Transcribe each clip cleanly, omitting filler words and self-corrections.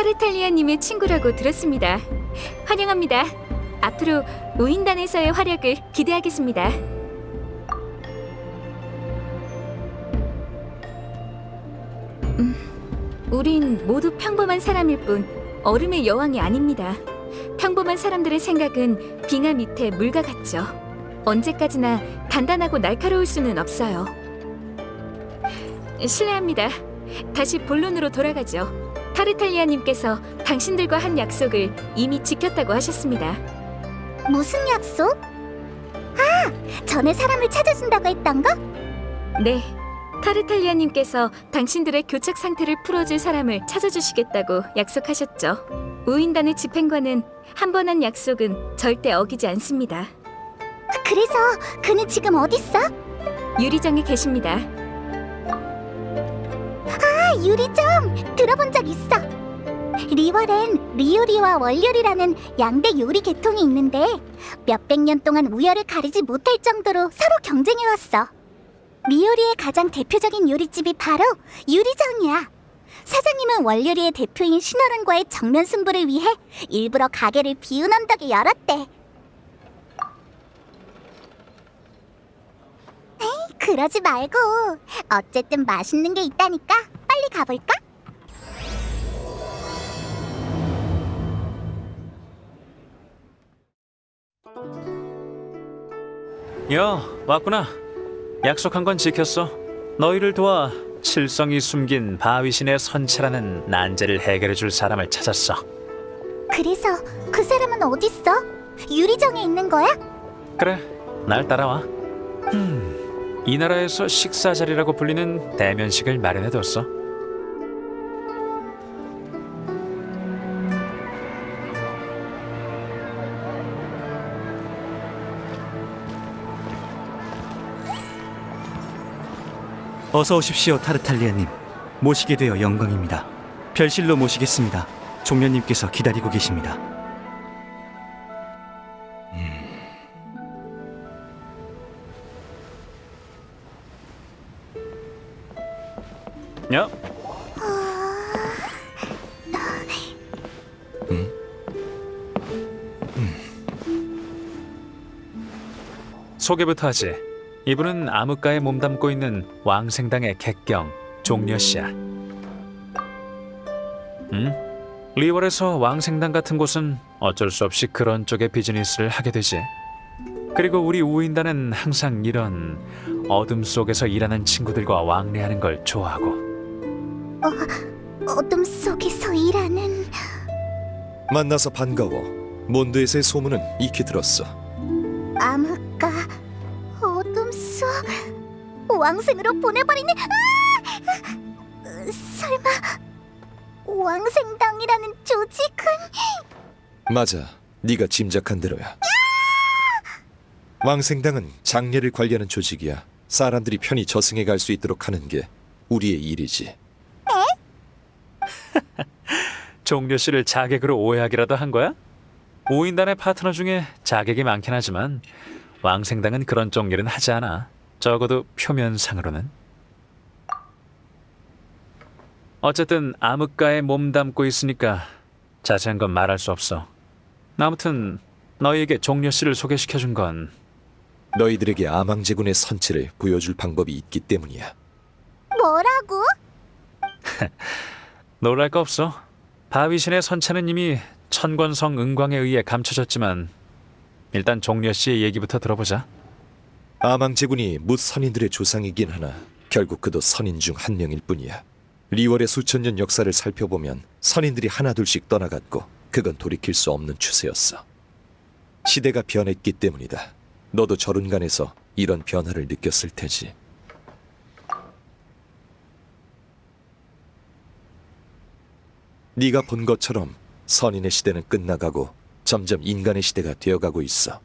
타르탈리아님의 친구라고 들었습니다. 환영합니다. 앞으로 우인단에서의 활약을 기대하겠습니다. 우린 모두 평범한 사람일 뿐 얼음의 여왕이 아닙니다. 평범한 사람들의 생각은 빙하 밑에 물과 같죠. 언제까지나 단단하고 날카로울 수는 없어요. 실례합니다. 다시 본론으로 돌아가죠. 타르탈리아님께서 당신들과 한 약속을 이미 지켰다고 하셨습니다. 무슨 약속? 아, 전에 사람을 찾아준다고 했던 거? 네, 타르탈리아님께서 당신들의 교착 상태를 풀어줄 사람을 찾아주시겠다고 약속하셨죠. 우인단의 집행관은 한 번 한 약속은 절대 어기지 않습니다. 그래서 그는 지금 어딨어? 유리정에 계십니다. 아, 유리정! 들어본 적 있어. 리월엔 리오리와 월요리라는 양대 요리 계통이 있는데 몇백 년 동안 우열을 가리지 못할 정도로 서로 경쟁해왔어. 리오리의 가장 대표적인 요리집이 바로 유리정이야. 사장님은 월요리의 대표인 신어른과의 정면 승부를 위해 일부러 가게를 비운 언덕에 열었대. 에이, 그러지 말고 어쨌든 맛있는 게 있다니까 빨리 가볼까? 야, 왔구나. 약속한 건 지켰어. 너희를 도와 칠성이 숨긴 바위신의 선체라는 난제를 해결해 줄 사람을 찾았어. 그래서 그 사람은 어딨어? 유리정에 있는 거야? 그래, 날 따라와. 이 나라에서 식사 자리라고 불리는 대면식을 마련해뒀어. 어서 오십시오, 타르탈리아님. 모시게 되어 영광입니다. 별실로 모시겠습니다. 종려님께서 기다리고 계십니다. 야, 소개부터 하지. 이분은 암흑가에 몸담고 있는 왕생당의 객경 종려씨야. 리월에서 왕생당 같은 곳은 어쩔 수 없이 그런 쪽의 비즈니스를 하게 되지. 그리고 우리 우인단은 항상 이런 어둠 속에서 일하는 친구들과 왕래하는 걸 좋아하고. 어둠 속에서 일하는... 만나서 반가워. 몬드에서의 소문은 익히 들었어. 암흑가... 어둠 속... 왕생으로 보내버리는... 설마... 왕생당이라는 조직은... 맞아, 네가 짐작한 대로야. 왕생당은 장례를 관리하는 조직이야. 사람들이 편히 저승에 갈 수 있도록 하는 게 우리의 일이지. 종려 씨를 자객으로 오해하기라도 한 거야? 우인단의 파트너 중에 자객이 많긴 하지만 왕생당은 그런 쪽 일은 하지 않아. 적어도 표면상으로는. 어쨌든 암흑가에 몸담고 있으니까 자세한 건 말할 수 없어. 아무튼 너희에게 종려 씨를 소개시켜준 건 너희들에게 아망제군의 선체를 보여줄 방법이 있기 때문이야. 뭐라고? 놀랄 거 없어. 바위신의 선체는 이미 천권성 은광에 의해 감춰졌지만 일단 종려 씨의 얘기부터 들어보자. 아망제군이 뭇 선인들의 조상이긴 하나 결국 그도 선인 중 한 명일 뿐이야. 리월의 수천 년 역사를 살펴보면 선인들이 하나둘씩 떠나갔고 그건 돌이킬 수 없는 추세였어. 시대가 변했기 때문이다. 너도 저룬간에서 이런 변화를 느꼈을 테지. 네가 본 것처럼 선인의 시대는 끝나가고 점점 인간의 시대가 되어가고 있어.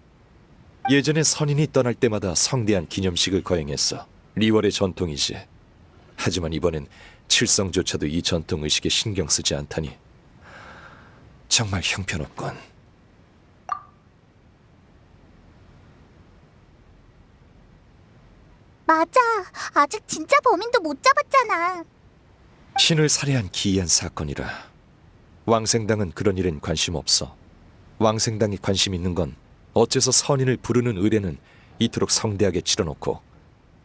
예전에 선인이 떠날 때마다 성대한 기념식을 거행했어. 리월의 전통이지. 하지만 이번엔 칠성조차도 이 전통 의식에 신경 쓰지 않다니 정말 형편없군. 맞아, 아직 진짜 범인도 못 잡았잖아. 신을 살해한 기이한 사건이라 왕생당은 그런 일엔 관심 없어. 왕생당이 관심 있는 건 어째서 선인을 부르는 의례는 이토록 성대하게 치러놓고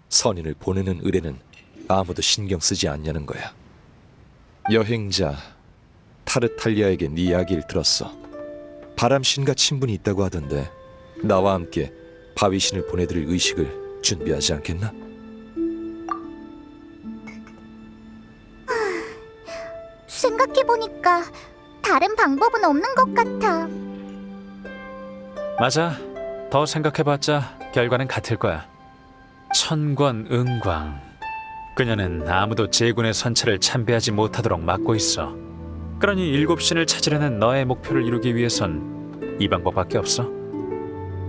선인을 보내는 의례는 아무도 신경 쓰지 않냐는 거야. 여행자 타르탈리아에게 네 이야기를 들었어. 바람신과 친분이 있다고 하던데 나와 함께 바위신을 보내드릴 의식을 준비하지 않겠나? 생각해보니까 다른 방법은 없는 것 같아. 맞아. 더 생각해봤자 결과는 같을 거야. 천권응광. 그녀는 아무도 제군의 선체를 참배하지 못하도록 막고 있어. 그러니 일곱 신을 찾으려는 너의 목표를 이루기 위해선 이 방법밖에 없어.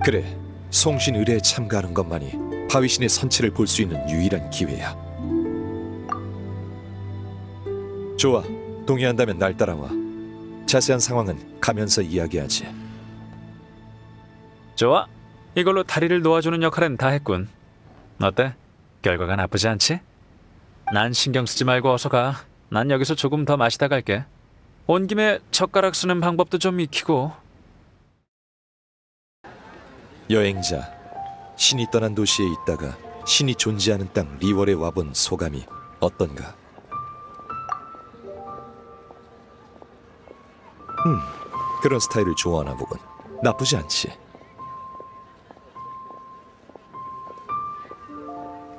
그래, 송신 의례에 참가하는 것만이 바위신의 선체를 볼 수 있는 유일한 기회야. 좋아, 동의한다면 날 따라와. 자세한 상황은 가면서 이야기하지. 좋아. 이걸로 다리를 놓아주는 역할은 다 했군. 어때? 결과가 나쁘지 않지? 난 신경 쓰지 말고 어서 가. 난 여기서 조금 더 마시다 갈게. 온 김에 젓가락 쓰는 방법도 좀 익히고. 여행자, 신이 떠난 도시에 있다가 신이 존재하는 땅 리월에 와본 소감이 어떤가? 그런 스타일을 좋아하나 보군. 나쁘지 않지.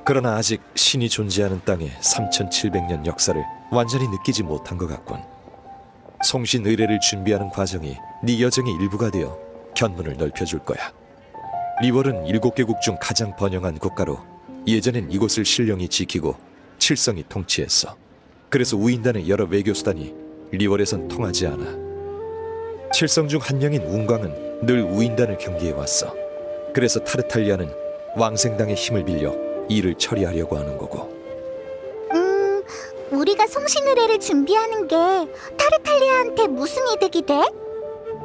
그러나 아직 신이 존재하는 땅의 3700년 역사를 완전히 느끼지 못한 것 같군. 송신 의례를 준비하는 과정이 네 여정의 일부가 되어 견문을 넓혀줄 거야. 리월은 7개국 중 가장 번영한 국가로 예전엔 이곳을 신령히 지키고 칠성이 통치했어. 그래서 우인단의 여러 외교수단이 리월에선 통하지 않아. 칠성 중 한 명인 운광은 늘 우인단을 경계해왔어. 그래서 타르탈리아는 왕생당의 힘을 빌려 일을 처리하려고 하는 거고. 우리가 송신 의례를 준비하는 게 타르탈리아한테 무슨 이득이 돼?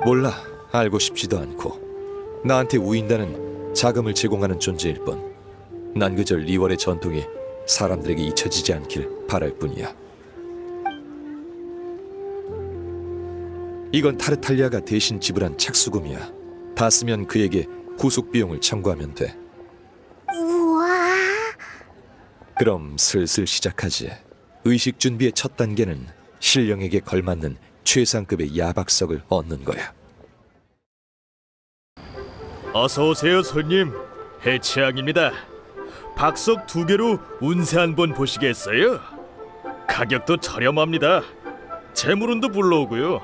몰라, 알고 싶지도 않고. 나한테 우인단은 자금을 제공하는 존재일 뿐. 난 그저 리월의 전통이 사람들에게 잊혀지지 않길 바랄 뿐이야. 이건 타르탈리아가 대신 지불한 착수금이야. 다 쓰면 그에게 구속 비용을 청구하면 돼. 우와. 그럼 슬슬 시작하지. 의식 준비의 첫 단계는 신령에게 걸맞는 최상급의 야박석을 얻는 거야. 어서 오세요, 손님. 해치양입니다. 박석 2개로 운세 한번 보시겠어요? 가격도 저렴합니다. 재물운도 불러오고요.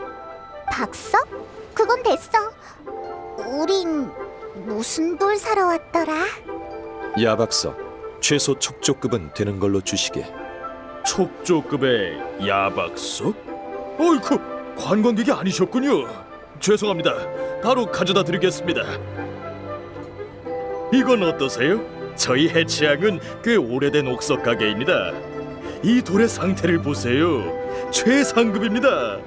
박석? 그건 됐어. 우린 무슨 돌 사러 왔더라? 야박석, 최소 척조급은 되는 걸로 주시게. 촉조급의 야박석? 어이쿠, 관광객이 아니셨군요. 죄송합니다. 바로 가져다 드리겠습니다. 이건 어떠세요? 저희 해치양은 꽤 오래된 옥석 가게입니다. 이 돌의 상태를 보세요. 최상급입니다.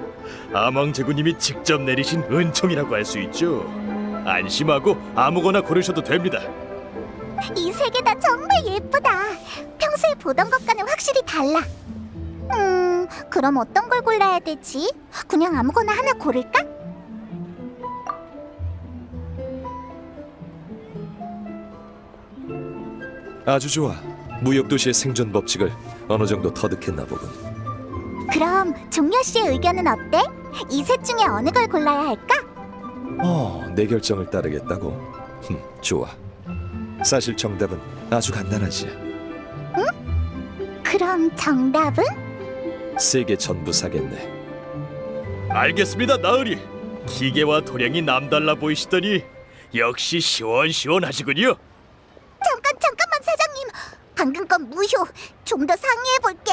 아망제구님이 직접 내리신 은총이라고 할 수 있죠. 안심하고 아무거나 고르셔도 됩니다. 이 세 개 다 정말 예쁘다. 평소에 보던 것과는 확실히 달라. 그럼 어떤 걸 골라야 되지? 그냥 아무거나 하나 고를까? 아주 좋아. 무역도시의 생존 법칙을 어느 정도 터득했나 보군. 그럼 종려 씨의 의견은 어때? 이 셋 중에 어느 걸 골라야 할까? 내 결정을 따르겠다고? 좋아. 사실 정답은 아주 간단하지. 그럼 정답은? 3개 전부 사겠네. 알겠습니다, 나으리. 기계와 도량이 남달라 보이시더니 역시 시원시원하시군요. 잠깐만 사장님. 방금 건 무효. 좀 더 상의해볼게.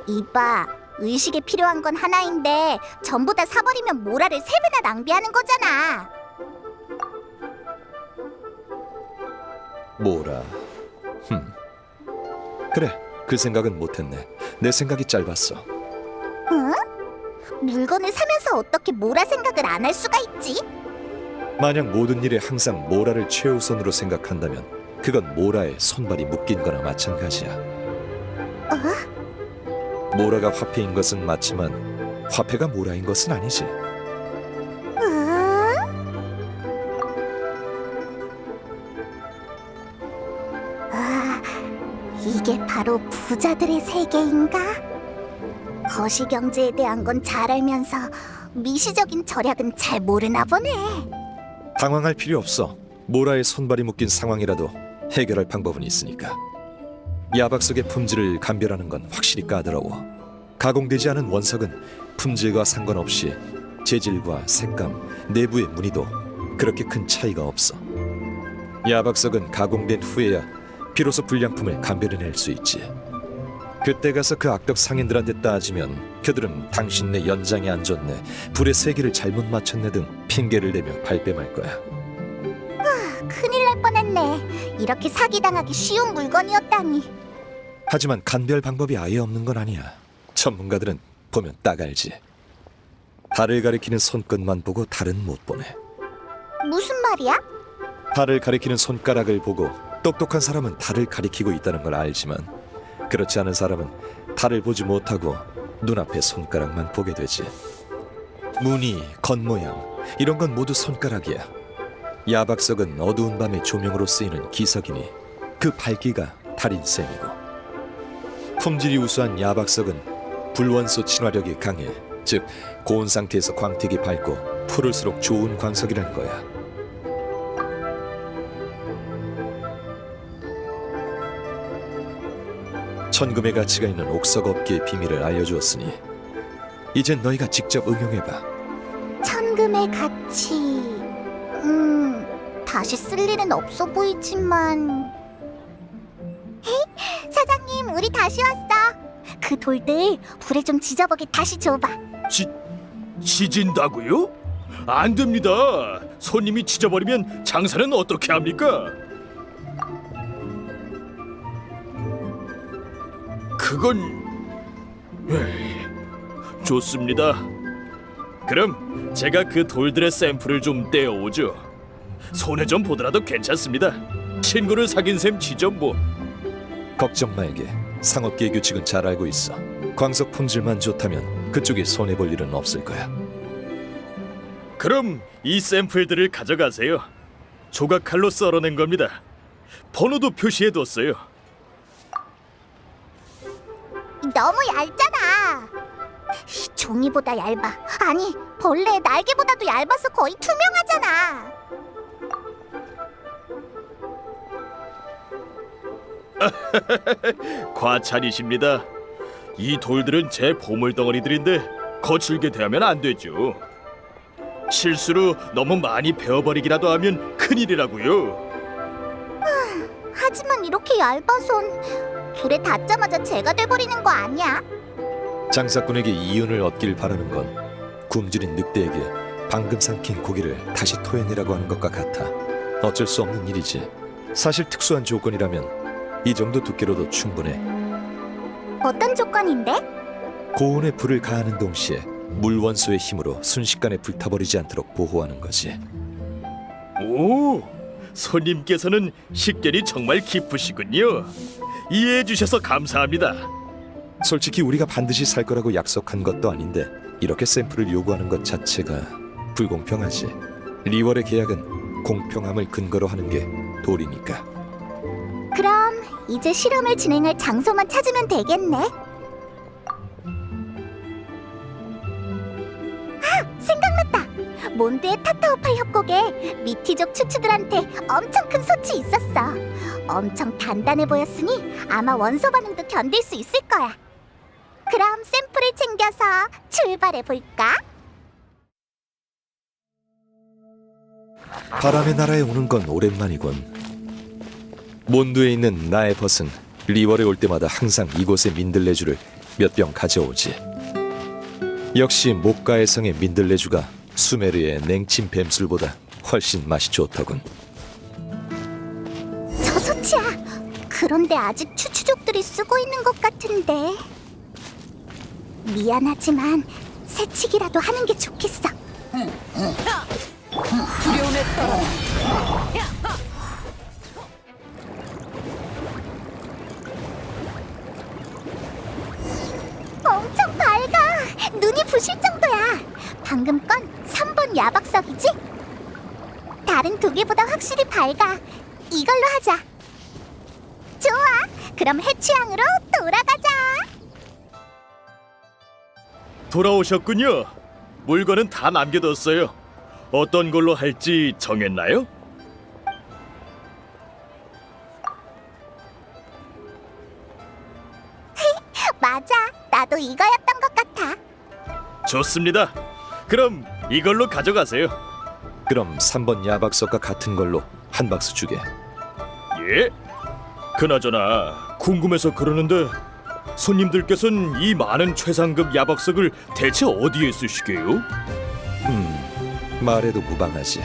이봐, 의식에 필요한 건 하나인데 전부 다 사버리면 모라를 3배나 낭비하는 거잖아. 뭐라? 그래, 그 생각은 못했네. 내 생각이 짧았어. 응? 물건을 사면서 어떻게 모라 생각을 안 할 수가 있지? 만약 모든 일에 항상 모라를 최우선으로 생각한다면 그건 모라에 손발이 묶인 거나 마찬가지야. 모라가 화폐인 것은 맞지만 화폐가 모라인 것은 아니지. 이게 바로 부자들의 세계인가? 거시경제에 대한 건 잘 알면서 미시적인 절약은 잘 모르나 보네. 당황할 필요 없어. 모라에 손발이 묶인 상황이라도 해결할 방법은 있으니까. 야박 속의 품질을 감별하는 건 확실히 까다로워. 가공되지 않은 원석은 품질과 상관없이 재질과 색감, 내부의 무늬도 그렇게 큰 차이가 없어. 야박석은 가공된 후에야 비로소 불량품을 감별해낼 수 있지. 그때 가서 그 악덕 상인들한테 따지면 그들은 당신네 연장이 안 좋네, 불의 세기를 잘못 맞췄네 등 핑계를 대며 발뺌할 거야. 큰일 날 뻔했네. 이렇게 사기당하기 쉬운 물건이었다니. 하지만 감별 방법이 아예 없는 건 아니야. 전문가들은 보면 딱 알지. 달을 가리키는 손끝만 보고 달은 못 보네. 무슨 말이야? 달을 가리키는 손가락을 보고 똑똑한 사람은 달을 가리키고 있다는 걸 알지만, 그렇지 않은 사람은 달을 보지 못하고 눈앞의 손가락만 보게 되지. 무늬, 겉모양 이런 건 모두 손가락이야. 야박석은 어두운 밤의 조명으로 쓰이는 기석이니 그 밝기가 달인 셈이고, 품질이 우수한 야박석은 불원소 친화력이 강해. 즉 고온 상태에서 광택이 밝고 푸를수록 좋은 광석이라는 거야. 천금의 가치가 있는 옥석 업계의 비밀을 알려주었으니 이젠 너희가 직접 응용해봐. 천금의 가치. 다시 쓸 일은 없어 보이지만. 헤이, 사장님, 우리 다시 왔어. 그 돌들 불에 좀 지져보게 다시 줘봐. 지진다고요? 안 됩니다. 손님이 지져버리면 장사는 어떻게 합니까? 그건... 좋습니다. 그럼 제가 그 돌들의 샘플을 좀 떼어오죠. 손에 좀 보더라도 괜찮습니다. 친구를 사귄 셈 치죠 뭐. 걱정 말게. 상업계의 규칙은 잘 알고 있어. 광석 품질만 좋다면 그쪽이 손해볼 일은 없을 거야. 그럼 이 샘플들을 가져가세요. 조각칼로 썰어낸 겁니다. 번호도 표시해뒀어요. 너무 얇잖아. 종이보다 얇아. 아니, 벌레의 날개보다도 얇아서 거의 투명하잖아. 과찬이십니다. 이 돌들은 제 보물덩어리들인데 거칠게 대하면 안 되죠. 실수로 너무 많이 베어버리기라도 하면 큰일이라고요. 하지만 이렇게 얇아선 불에 닿자마자 재가 돼버리는 거 아니야? 장사꾼에게 이윤을 얻길 바라는 건 굶주린 늑대에게 방금 삼킨 고기를 다시 토해내라고 하는 것과 같아. 어쩔 수 없는 일이지. 사실 특수한 조건이라면 이 정도 두께로도 충분해. 어떤 조건인데? 고온에 불을 가하는 동시에 물원소의 힘으로 순식간에 불타버리지 않도록 보호하는 거지. 오, 손님께서는 식견이 정말 깊으시군요. 이해해 주셔서 감사합니다. 솔직히 우리가 반드시 살 거라고 약속한 것도 아닌데 이렇게 샘플을 요구하는 것 자체가 불공평하지. 리월의 계약은 공평함을 근거로 하는 게 도리니까. 그럼 이제 실험을 진행할 장소만 찾으면 되겠네. 아, 생각났다. 몬드의 타타오팔 협곡에 미티족 추추들한테 엄청 큰 솥이 있었어. 엄청 단단해 보였으니 아마 원소 반응도 견딜 수 있을 거야. 그럼 샘플을 챙겨서 출발해 볼까? 바람의 나라에 오는 건 오랜만이군. 몬드에 있는 나의 벗은 리월에 올 때마다 항상 이곳의 민들레주를 몇 병 가져오지. 역시 목가의 성의 민들레주가 수메르의 냉친 뱀술보다 훨씬 맛이 좋더군. 저 솥이야. 그런데 아직 추추족들이 쓰고 있는 것 같은데. 미안하지만 새치기라도 하는 게 좋겠어. 엄청 밝아. 눈이 부실 야박석이지? 다른 두 개보다 확실히 밝아. 이걸로 하자. 좋아. 그럼 해취향으로 돌아가자. 돌아오셨군요. 물건은 다 남겨뒀어요. 어떤 걸로 할지 정했나요? 맞아. 나도 이거였던 것 같아. 좋습니다. 그럼 이걸로 가져가세요. 그럼 3번 야박석과 같은 걸로 한 박스 주게. 예? 그나저나 궁금해서 그러는데 손님들께서는 이 많은 최상급 야박석을 대체 어디에 쓰시게요? 말해도 무방하지.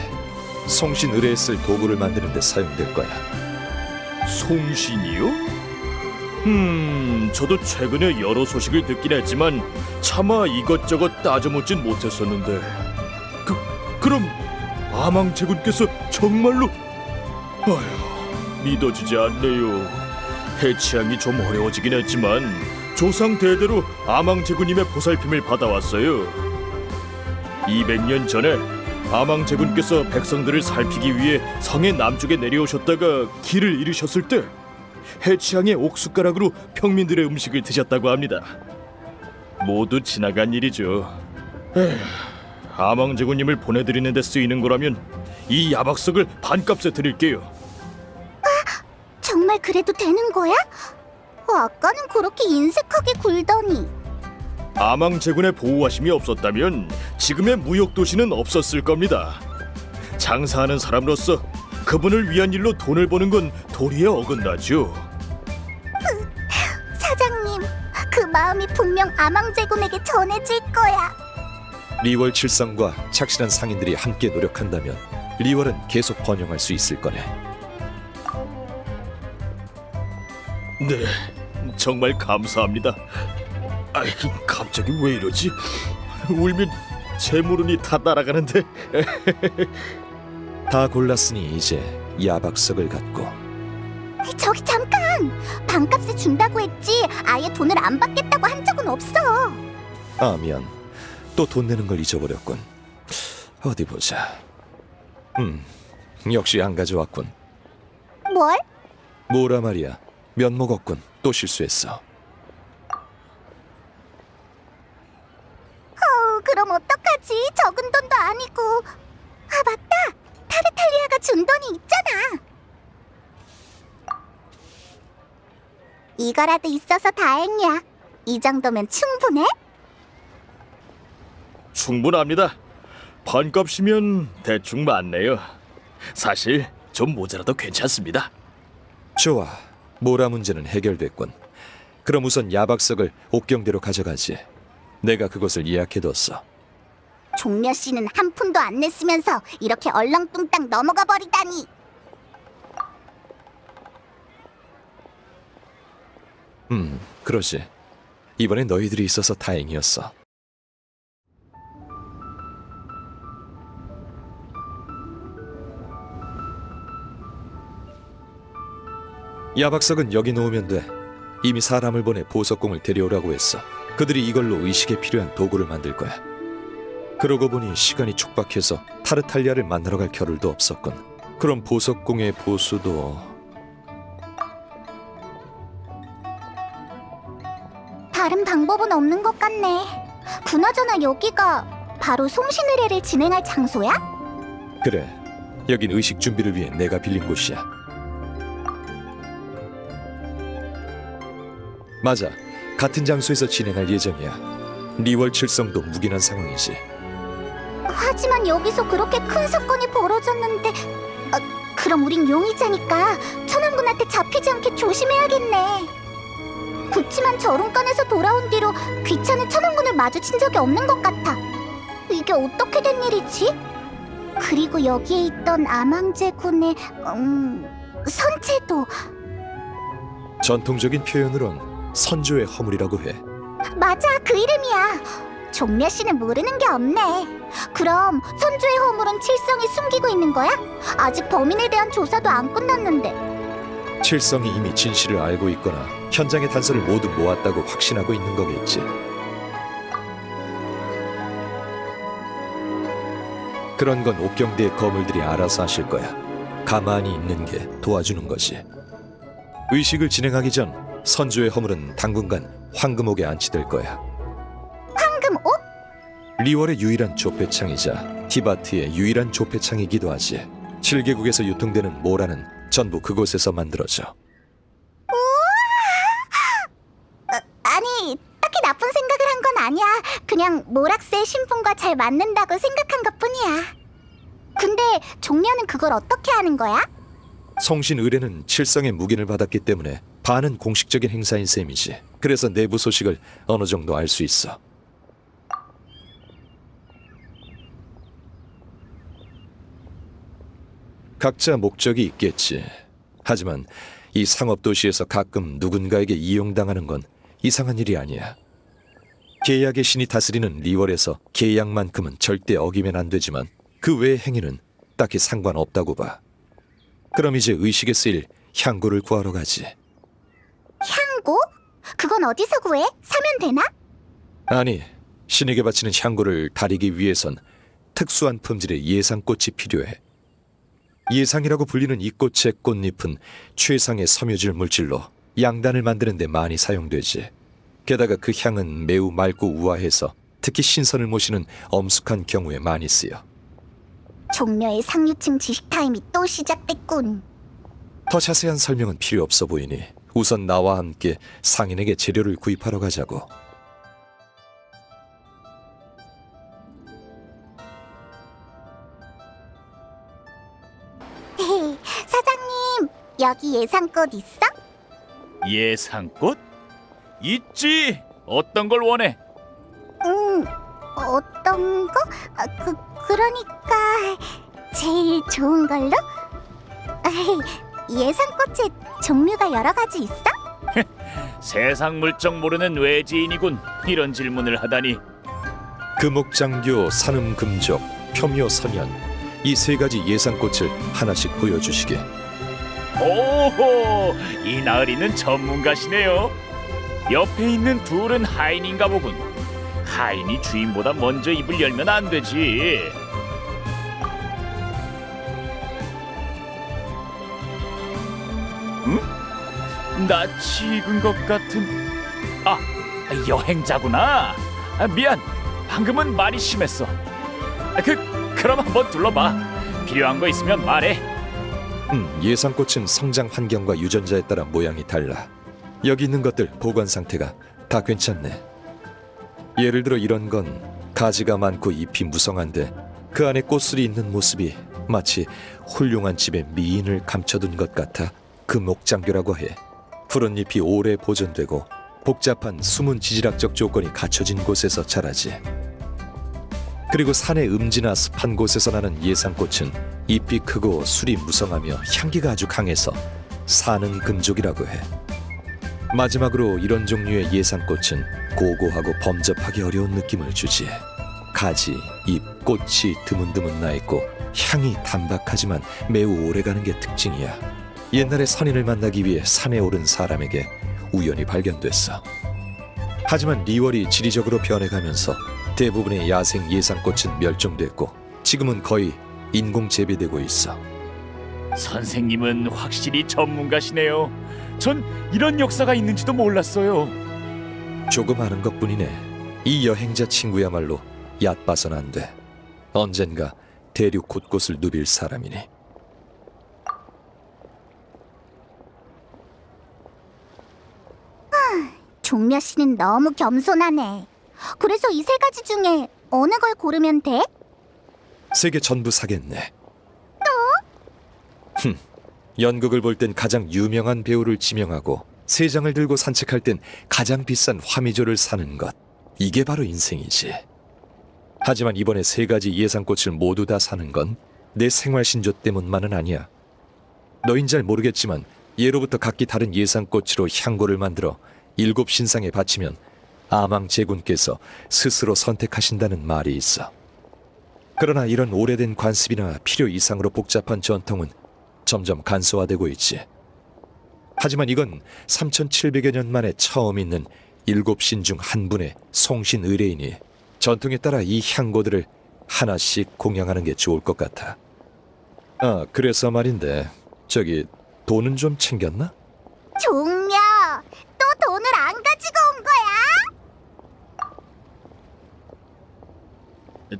송신 의뢰에 쓸 도구를 만드는 데 사용될 거야. 송신이요? 저도 최근에 여러 소식을 듣긴 했지만 차마 이것저것 따져묻진 못했었는데 그럼 아망제군께서 정말로... 아휴, 믿어지지 않네요. 해치향이 좀 어려워지긴 했지만 조상 대대로 아망제군님의 보살핌을 받아왔어요. 200년 전에 아망제군께서 백성들을 살피기 위해 성의 남쪽에 내려오셨다가 길을 잃으셨을 때 해치향의 옥숟가락으로 평민들의 음식을 드셨다고 합니다. 모두 지나간 일이죠. 아망제군님을 보내드리는 데 쓰이는 거라면 이 야박석을 반값에 드릴게요. 정말 그래도 되는 거야? 아까는 그렇게 인색하게 굴더니. 아망제군의 보호하심이 없었다면 지금의 무역도시는 없었을 겁니다. 장사하는 사람으로서 그분을 위한 일로 돈을 버는 건 도리에 어긋나죠. 사장님, 그 마음이 분명 아망제군에게 전해질 거야. 리월 칠성과 착실한 상인들이 함께 노력한다면 리월은 계속 번영할 수 있을 거네. 네, 정말 감사합니다. 아이, 갑자기 왜 이러지? 울면 제 물은이 다 날아가는데. 다 골랐으니 이제 야박석을 갖고. 저기 잠깐! 반값에 준다고 했지 아예 돈을 안 받겠다고 한 적은 없어. 아, 미안. 또 돈 내는 걸 잊어버렸군. 어디 보자. 역시 안 가져왔군. 뭘? 뭐라 말이야. 면목 없군. 또 실수했어. 그럼 어떡하지? 적은 돈도 아니고. 아, 맞다! 타르탈리아가 준 돈이 있잖아. 이거라도 있어서 다행이야. 이 정도면 충분해? 충분합니다. 반값이면 대충 맞네요. 사실 좀 모자라도 괜찮습니다. 좋아. 모라 문제는 해결됐군. 그럼 우선 야박석을 옥경대로 가져가지. 내가 그곳을 예약해뒀어. 종려 씨는 한 푼도 안 냈으면서 이렇게 얼렁뚱땅 넘어가 버리다니. 그러지. 이번엔 너희들이 있어서 다행이었어. 야박석은 여기 놓으면 돼. 이미 사람을 보내 보석공을 데려오라고 했어. 그들이 이걸로 의식에 필요한 도구를 만들 거야. 그러고 보니 시간이 촉박해서 타르탈리아를 만나러 갈 겨를도 없었군. 그럼 보석공의 보수도... 다른 방법은 없는 것 같네. 그나저나 여기가 바로 송신의례를 진행할 장소야? 그래. 여긴 의식 준비를 위해 내가 빌린 곳이야. 맞아. 같은 장소에서 진행할 예정이야. 리월 칠성도 묵인한 상황이지. 하지만 여기서 그렇게 큰 사건이 벌어졌는데 그럼 우린 용의자니까 천왕군한테 잡히지 않게 조심해야겠네. 그치만 저룬간에서 돌아온 뒤로 귀찮은 천왕군을 마주친 적이 없는 것 같아. 이게 어떻게 된 일이지? 그리고 여기에 있던 아망제군의 선체도... 전통적인 표현으론 선조의 허물이라고 해. 맞아, 그 이름이야. 종려 씨는 모르는 게 없네. 그럼 선조의 허물은 칠성이 숨기고 있는 거야? 아직 범인에 대한 조사도 안 끝났는데. 칠성이 이미 진실을 알고 있거나 현장의 단서를 모두 모았다고 확신하고 있는 거겠지. 그런 건 옥경대의 거물들이 알아서 하실 거야. 가만히 있는 게 도와주는 거지. 의식을 진행하기 전 선조의 허물은 당분간 황금옥에 안치될 거야. 황금옥? 리월의 유일한 조폐창이자 티바트의 유일한 조폐창이기도 하지. 7개국에서 유통되는 모라는 전부 그곳에서 만들어져. 아니, 딱히 나쁜 생각을 한 건 아니야. 그냥 모락스의 신분과 잘 맞는다고 생각한 것뿐이야. 근데 종려는 그걸 어떻게 하는 거야? 성신 의뢰는 칠성의 묵인을 받았기 때문에 반은 공식적인 행사인 셈이지. 그래서 내부 소식을 어느 정도 알 수 있어. 각자 목적이 있겠지. 하지만 이 상업도시에서 가끔 누군가에게 이용당하는 건 이상한 일이 아니야. 계약의 신이 다스리는 리월에서 계약만큼은 절대 어기면 안 되지만 그 외의 행위는 딱히 상관없다고 봐. 그럼 이제 의식에 쓰일 향고를 구하러 가지. 향고? 그건 어디서 구해? 사면 되나? 아니, 신에게 바치는 향고를 다리기 위해선 특수한 품질의 예상꽃이 필요해. 예상이라고 불리는 이 꽃의 꽃잎은 최상의 섬유질 물질로 양단을 만드는 데 많이 사용되지. 게다가 그 향은 매우 맑고 우아해서 특히 신선을 모시는 엄숙한 경우에 많이 쓰여. 종려의 상류층 지식 타임이 또 시작됐군. 더 자세한 설명은 필요 없어 보이니 우선 나와 함께 상인에게 재료를 구입하러 가자고. 사장님, 여기 예상꽃 있어? 예상꽃? 있지. 어떤 걸 원해? 어떤 거? 그러니까 제일 좋은 걸로? 예상꽃에 종류가 여러 가지 있어? 세상 물정 모르는 외지인이군. 이런 질문을 하다니. 금옥장교, 산음금족, 표묘선연 이 세 가지 예상꽃을 하나씩 보여주시게. 오호, 이 나으리는 전문가시네요. 옆에 있는 둘은 하인인가 보군. 하인이 주인보다 먼저 입을 열면 안 되지. 응? 낯이 익은 것 같은... 아, 여행자구나. 미안, 방금은 말이 심했어. 그럼 한번 둘러봐. 필요한 거 있으면 말해. 예상꽃은 성장 환경과 유전자에 따라 모양이 달라. 여기 있는 것들 보관 상태가 다 괜찮네. 예를 들어 이런 건 가지가 많고 잎이 무성한데 그 안에 꽃술이 있는 모습이 마치 훌륭한 집의 미인을 감춰둔 것 같아 금옥장교라고 해. 푸른 잎이 오래 보존되고 복잡한 숨은 지질학적 조건이 갖춰진 곳에서 자라지. 그리고 산의 음지나 습한 곳에서 나는 예상꽃은 잎이 크고 술이 무성하며 향기가 아주 강해서 사는 금족이라고 해. 마지막으로 이런 종류의 예상꽃은 고고하고 범접하기 어려운 느낌을 주지. 가지, 잎, 꽃이 드문드문 나 있고 향이 단박하지만 매우 오래가는 게 특징이야. 옛날에 선인을 만나기 위해 산에 오른 사람에게 우연히 발견됐어. 하지만 리월이 지리적으로 변해가면서 대부분의 야생 예상꽃은 멸종됐고 지금은 거의 인공 재배되고 있어. 선생님은 확실히 전문가시네요. 전 이런 역사가 있는지도 몰랐어요. 조금 아는 것뿐이네. 이 여행자 친구야말로 얕봐선 안 돼. 언젠가 대륙 곳곳을 누빌 사람이니. 종려 씨는 너무 겸손하네. 그래서 이 세 가지 중에 어느 걸 고르면 돼? 세 개 전부 사겠네. 연극을 볼 땐 가장 유명한 배우를 지명하고 세 장을 들고 산책할 땐 가장 비싼 화미조를 사는 것. 이게 바로 인생이지. 하지만 이번에 세 가지 예상꽃을 모두 다 사는 건 내 생활 신조 때문만은 아니야. 너흰 잘 모르겠지만 예로부터 각기 다른 예상꽃으로 향고를 만들어 7 신상에 바치면 아망 제군께서 스스로 선택하신다는 말이 있어. 그러나 이런 오래된 관습이나 필요 이상으로 복잡한 전통은 점점 간소화되고 있지. 하지만 이건 3700여 년 만에 처음 있는 7신 중 한 분의 송신 의뢰인이 전통에 따라 이 향고들을 하나씩 공양하는 게 좋을 것 같아. 아, 그래서 말인데 저기 돈은 좀 챙겼나? 종려, 또 돈을 안 가지고 온 거야?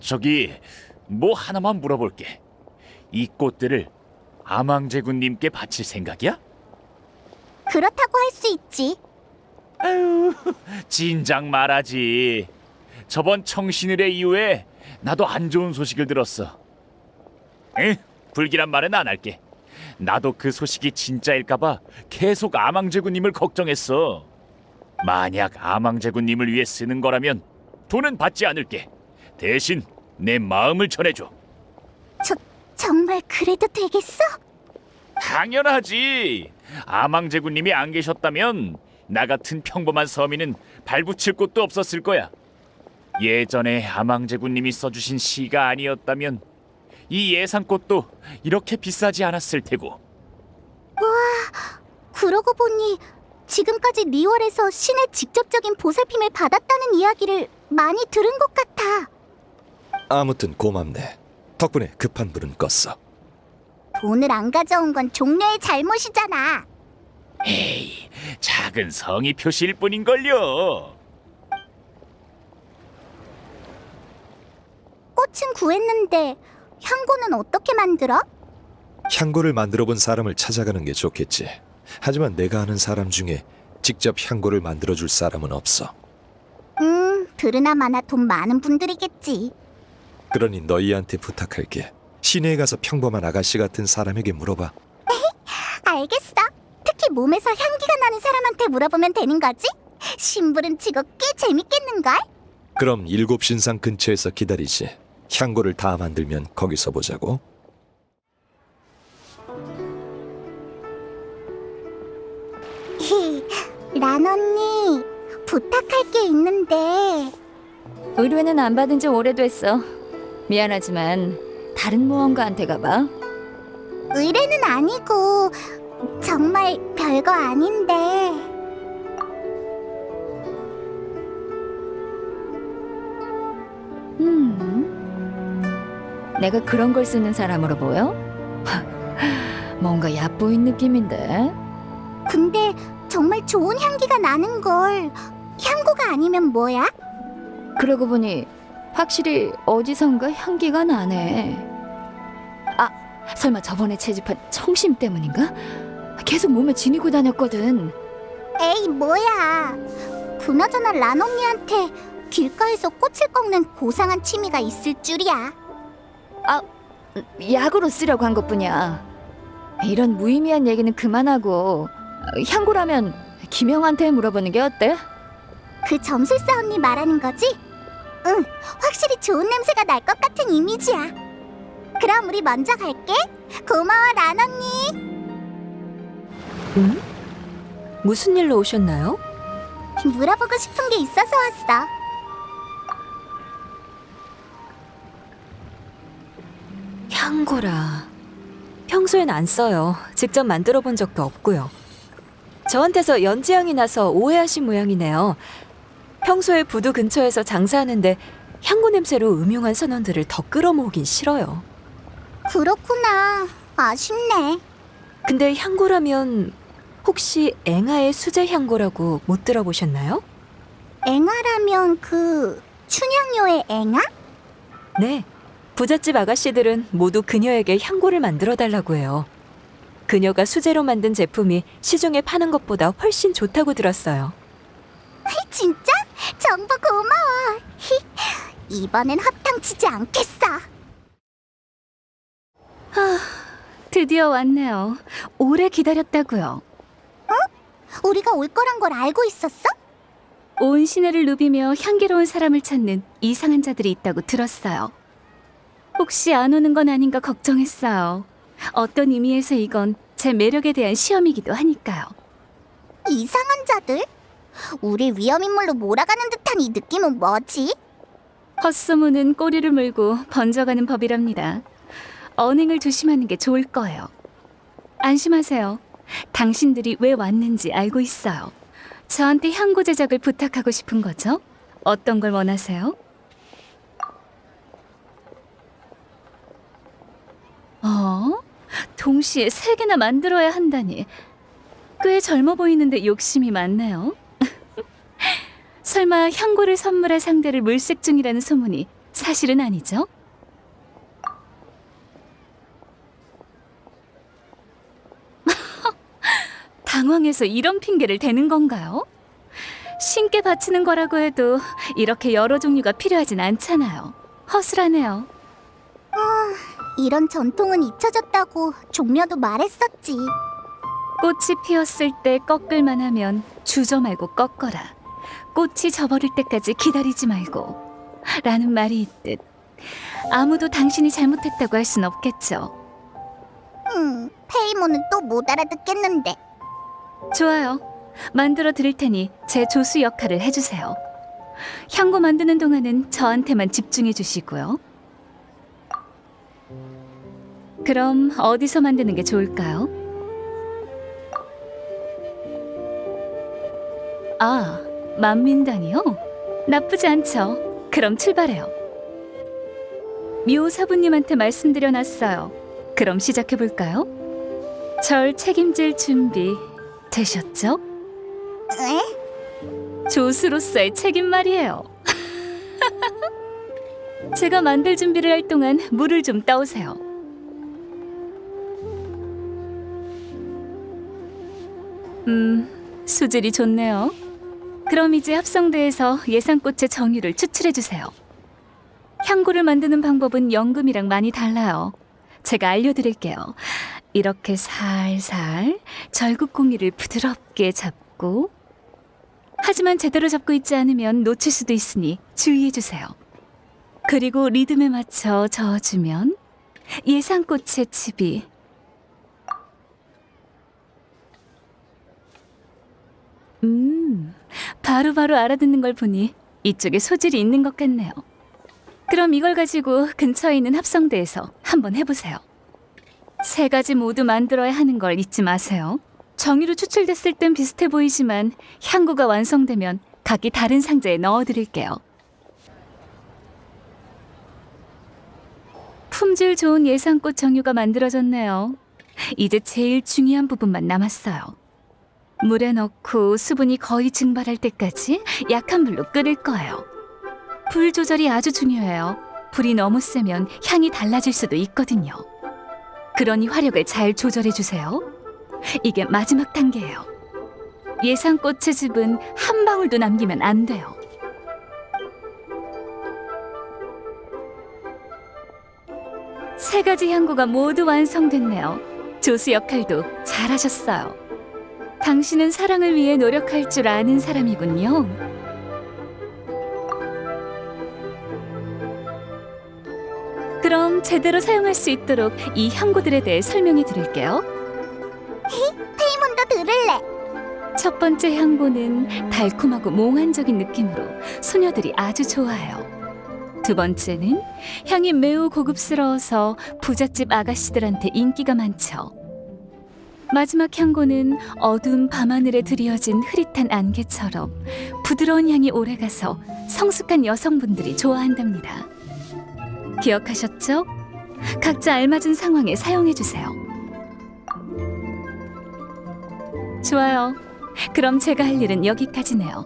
저기 뭐 하나만 물어볼게. 이 꽃들을 아망제군님께 바칠 생각이야? 그렇다고 할 수 있지. 아유, 진작 말하지. 저번 청신일의 이후에 나도 안 좋은 소식을 들었어. 응, 불길한 말은 안 할게. 나도 그 소식이 진짜일까봐 계속 아망제군님을 걱정했어. 만약 아망제군님을 위해 쓰는 거라면 돈은 받지 않을게. 대신 내 마음을 전해줘. 정말 그래도 되겠어? 당연하지. 아망제군님이 안 계셨다면 나 같은 평범한 서민은 발붙일 곳도 없었을 거야. 예전에 아망제군님이 써주신 시가 아니었다면 이 예상꽃도 이렇게 비싸지 않았을 테고. 그러고 보니 지금까지 리월에서 신의 직접적인 보살핌을 받았다는 이야기를 많이 들은 것 같아. 아무튼 고맙네. 덕분에 급한 불은 껐어. 돈을 안 가져온 건 종려의 잘못이잖아. 에이, 작은 성의 표시일 뿐인걸요. 꽃은 구했는데 향고는 어떻게 만들어? 향고를 만들어 본 사람을 찾아가는 게 좋겠지. 하지만 내가 아는 사람 중에 직접 향고를 만들어 줄 사람은 없어. 들으나 마나 돈 많은 분들이겠지. 그러니 너희한테 부탁할게. 시내에 가서 평범한 아가씨 같은 사람에게 물어봐. 알겠어. 특히 몸에서 향기가 나는 사람한테 물어보면 되는 거지? 심부름 치고 꽤 재밌겠는걸? 그럼 일곱 신상 근처에서 기다리지. 향고를 다 만들면 거기서 보자고. 란 언니, 부탁할 게 있는데. 의뢰는 안 받은 지 오래됐어. 미안하지만 다른 모험가한테 가봐. 의뢰는 아니고 정말 별거 아닌데. 내가 그런 걸 쓰는 사람으로 보여? 뭔가 얕보인 느낌인데. 근데 정말 좋은 향기가 나는 걸. 향고가 아니면 뭐야? 그러고 보니 확실히 어디선가 향기가 나네. 아, 설마 저번에 채집한 청심 때문인가? 계속 몸에 지니고 다녔거든. 에이, 뭐야. 그나저나 란 언니한테 길가에서 꽃을 꺾는 고상한 취미가 있을 줄이야. 약으로 쓰려고 한 것뿐이야. 이런 무의미한 얘기는 그만하고 향고라면 김영한테 물어보는 게 어때? 그 점술사 언니 말하는 거지? 응, 확실히 좋은 냄새가 날 것 같은 이미지야. 그럼 우리 먼저 갈게. 고마워, 란 언니. 무슨 일로 오셨나요? 물어보고 싶은 게 있어서 왔어. 향고라. 평소엔 안 써요. 직접 만들어 본 적도 없고요. 저한테서 연지향이 나서 오해하신 모양이네요. 평소에 부두 근처에서 장사하는데 향고 냄새로 음흉한 선원들을 더 끌어모으긴 싫어요. 그렇구나. 아쉽네. 근데 향고라면 혹시 앵아의 수제 향고라고 못 들어보셨나요? 앵아라면 그 춘향요의 앵아? 네. 부잣집 아가씨들은 모두 그녀에게 향고를 만들어 달라고 해요. 그녀가 수제로 만든 제품이 시중에 파는 것보다 훨씬 좋다고 들었어요. 진짜? 정보 고마워. 이번엔 허탕치지 않겠어. 드디어 왔네요. 오래 기다렸다고요. 우리가 올 거란 걸 알고 있었어? 온 시내를 누비며 향기로운 사람을 찾는 이상한 자들이 있다고 들었어요. 혹시 안 오는 건 아닌가 걱정했어요. 어떤 의미에서 이건 제 매력에 대한 시험이기도 하니까요. 이상한 자들? 우리 위험인물로 몰아가는 듯한 이 느낌은 뭐지? 헛소문은 꼬리를 물고 번져가는 법이랍니다. 언행을 조심하는 게 좋을 거예요. 안심하세요. 당신들이 왜 왔는지 알고 있어요. 저한테 향고 제작을 부탁하고 싶은 거죠? 어떤 걸 원하세요? 동시에 3개나 만들어야 한다니. 꽤 젊어 보이는데 욕심이 많네요. 설마 향고를 선물할 상대를 물색 중이라는 소문이 사실은 아니죠? 당황해서 이런 핑계를 대는 건가요? 신께 바치는 거라고 해도 이렇게 여러 종류가 필요하진 않잖아요. 허술하네요. 이런 전통은 잊혀졌다고 종려도 말했었지. 꽃이 피었을 때 꺾을만 하면 주저 말고 꺾어라. 꽃이 져버릴 때까지 기다리지 말고. 라는 말이 있듯 아무도 당신이 잘못했다고 할 순 없겠죠. 페이몬은 또 못 알아듣겠는데. 좋아요. 만들어 드릴 테니 제 조수 역할을 해주세요. 향고 만드는 동안은 저한테만 집중해 주시고요. 그럼 어디서 만드는 게 좋을까요? 아, 만민당이요? 나쁘지 않죠. 그럼 출발해요. 묘사부님한테 말씀드려놨어요. 그럼 시작해볼까요? 절 책임질 준비 되셨죠? 에? 조수로서의 책임 말이에요. 제가 만들 준비를 할 동안 물을 좀 떠오세요. 수질이 좋네요. 그럼 이제 합성대에서 예상꽃의 정유를 추출해주세요. 향고를 만드는 방법은 연금이랑 많이 달라요. 제가 알려드릴게요. 이렇게 살살 절국공이를 부드럽게 잡고, 하지만 제대로 잡고 있지 않으면 놓칠 수도 있으니 주의해주세요. 그리고 리듬에 맞춰 저어주면 예상꽃의 칩이 바로바로 알아듣는 걸 보니 이쪽에 소질이 있는 것 같네요. 그럼 이걸 가지고 근처에 있는 합성대에서 한번 해보세요. 3가지 모두 만들어야 하는 걸 잊지 마세요. 정유로 추출됐을 땐 비슷해 보이지만 향고가 완성되면 각기 다른 상자에 넣어드릴게요. 품질 좋은 예상꽃 정유가 만들어졌네요. 이제 제일 중요한 부분만 남았어요. 물에 넣고 수분이 거의 증발할 때까지 약한 불로 끓일 거예요. 불 조절이 아주 중요해요. 불이 너무 세면 향이 달라질 수도 있거든요. 그러니 화력을 잘 조절해 주세요. 이게 마지막 단계예요. 예상꽃의 즙은 한 방울도 남기면 안 돼요. 세 가지 향고가 모두 완성됐네요. 조수 역할도 잘하셨어요. 당신은 사랑을 위해 노력할 줄 아는 사람이군요. 그럼 제대로 사용할 수 있도록 이 향고들에 대해 설명해 드릴게요. 페이몬도 들을래. 첫 번째 향고는 달콤하고 몽환적인 느낌으로 소녀들이 아주 좋아해요. 두 번째는 향이 매우 고급스러워서 부잣집 아가씨들한테 인기가 많죠. 마지막 향고는 어두운 밤하늘에 드리워진 흐릿한 안개처럼 부드러운 향이 오래가서 성숙한 여성분들이 좋아한답니다. 기억하셨죠? 각자 알맞은 상황에 사용해주세요. 좋아요. 그럼 제가 할 일은 여기까지네요.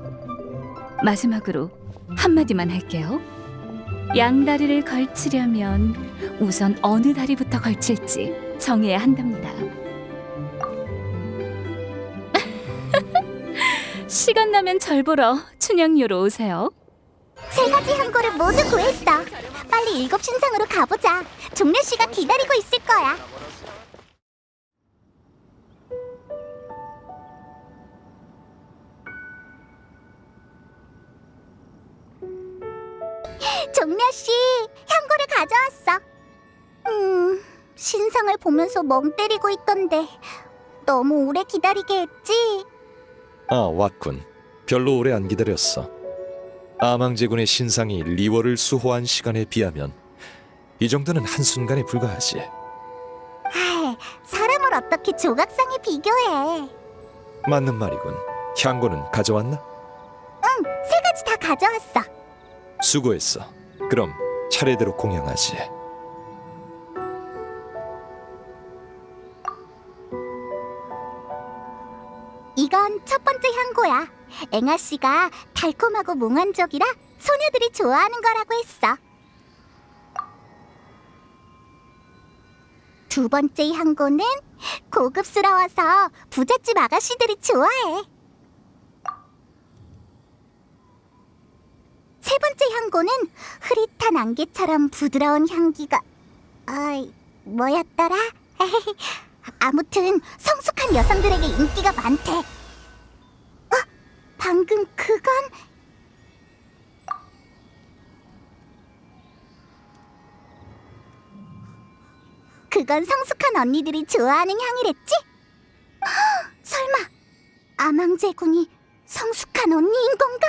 마지막으로 한마디만 할게요. 양다리를 걸치려면 우선 어느 다리부터 걸칠지 정해야 한답니다. 시간 나면 절 보러 춘향요로 오세요. 3가지 향고를 모두 구했어. 빨리 7 신상으로 가보자. 종려 씨가 기다리고 있을 거야. 종려 씨, 향고를 가져왔어. 신상을 보면서 멍 때리고 있던데 너무 오래 기다리게 했지? 왔군. 별로 오래 안 기다렸어. 아망제군의 신상이 리월을 수호한 시간에 비하면 이 정도는 한순간에 불과하지. 사람을 어떻게 조각상에 비교해? 맞는 말이군. 향고는 가져왔나? 3가지 다 가져왔어. 수고했어. 그럼 차례대로 공양하지. 이건 첫 번째 향고야. 앵아 씨가 달콤하고 몽환적이라 소녀들이 좋아하는 거라고 했어. 두 번째 향고는 고급스러워서 부잣집 아가씨들이 좋아해. 세 번째 향고는 흐릿한 안개처럼 부드러운 향기가 뭐였더라? 아무튼 성숙한 여성들에게 인기가 많대. 방금 그건 성숙한 언니들이 좋아하는 향이랬지? 설마 아망제군이 성숙한 언니인 건가?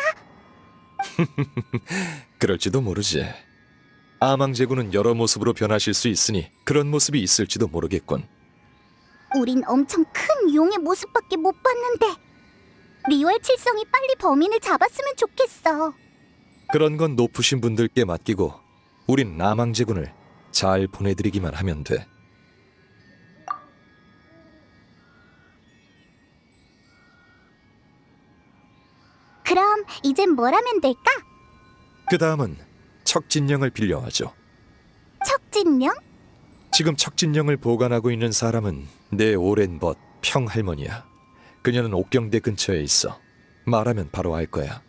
그럴지도 모르지. 아망제군은 여러 모습으로 변하실 수 있으니 그런 모습이 있을지도 모르겠군. 우린 엄청 큰 용의 모습밖에 못 봤는데 리월 칠성이 빨리 범인을 잡았으면 좋겠어. 그런 건 높으신 분들께 맡기고 우린 아망제군을 잘 보내드리기만 하면 돼. 그럼 이젠 뭘 하면 될까? 그 다음은 척진령을 빌려와줘. 척진령? 지금 척진령을 보관하고 있는 사람은 내 오랜 벗 평할머니야. 그녀는 옥경대 근처에 있어. 말하면 바로 알 거야.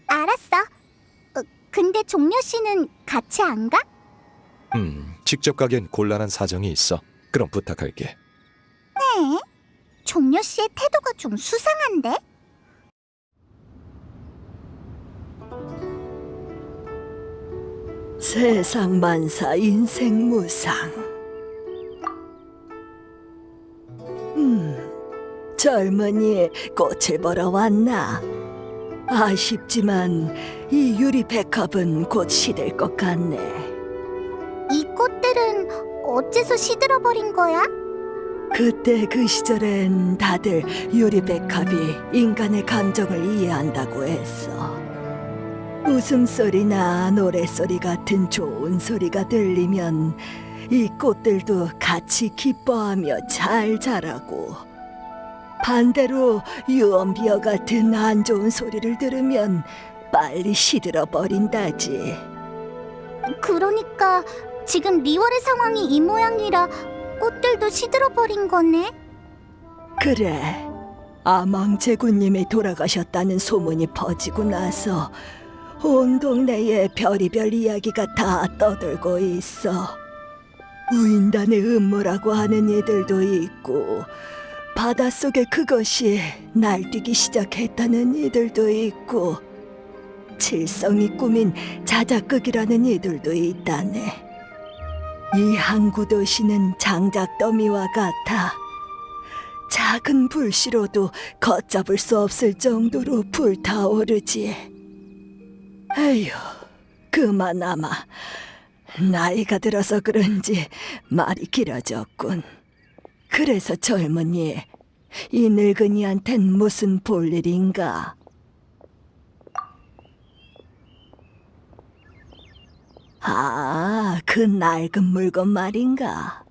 알았어. 근데 종려 씨는 같이 안 가? 직접 가기엔 곤란한 사정이 있어. 그럼 부탁할게. 네. 종려 씨의 태도가 좀 수상한데? 세상 만사 인생 무상. 젊은이 꽃을 보러 왔나? 아쉽지만 이 유리 백합은 곧 시들 것 같네. 이 꽃들은 어째서 시들어버린 거야? 그때 그 시절엔 다들 유리 백합이 인간의 감정을 이해한다고 했어. 웃음소리나 노랫소리 같은 좋은 소리가 들리면 이 꽃들도 같이 기뻐하며 잘 자라고, 반대로 유언비어 같은 안 좋은 소리를 들으면 빨리 시들어 버린다지. 그러니까 지금 리월의 상황이 이 모양이라 꽃들도 시들어버린 거네? 그래, 아망제군님이 돌아가셨다는 소문이 퍼지고 나서 온 동네에 별의별 이야기가 다 떠들고 있어. 우인단의 음모라고 하는 이들도 있고, 바닷속에 그것이 날뛰기 시작했다는 이들도 있고, 칠성이 꾸민 자작극이라는 이들도 있다네. 이 항구 도시는 장작 더미와 같아 작은 불씨로도 걷잡을 수 없을 정도로 불타오르지. 에휴, 그만아마 나이가 들어서 그런지 말이 길어졌군. 그래서 젊은이, 이 늙은이한텐 무슨 볼일인가? 아, 그 낡은 물건 말인가?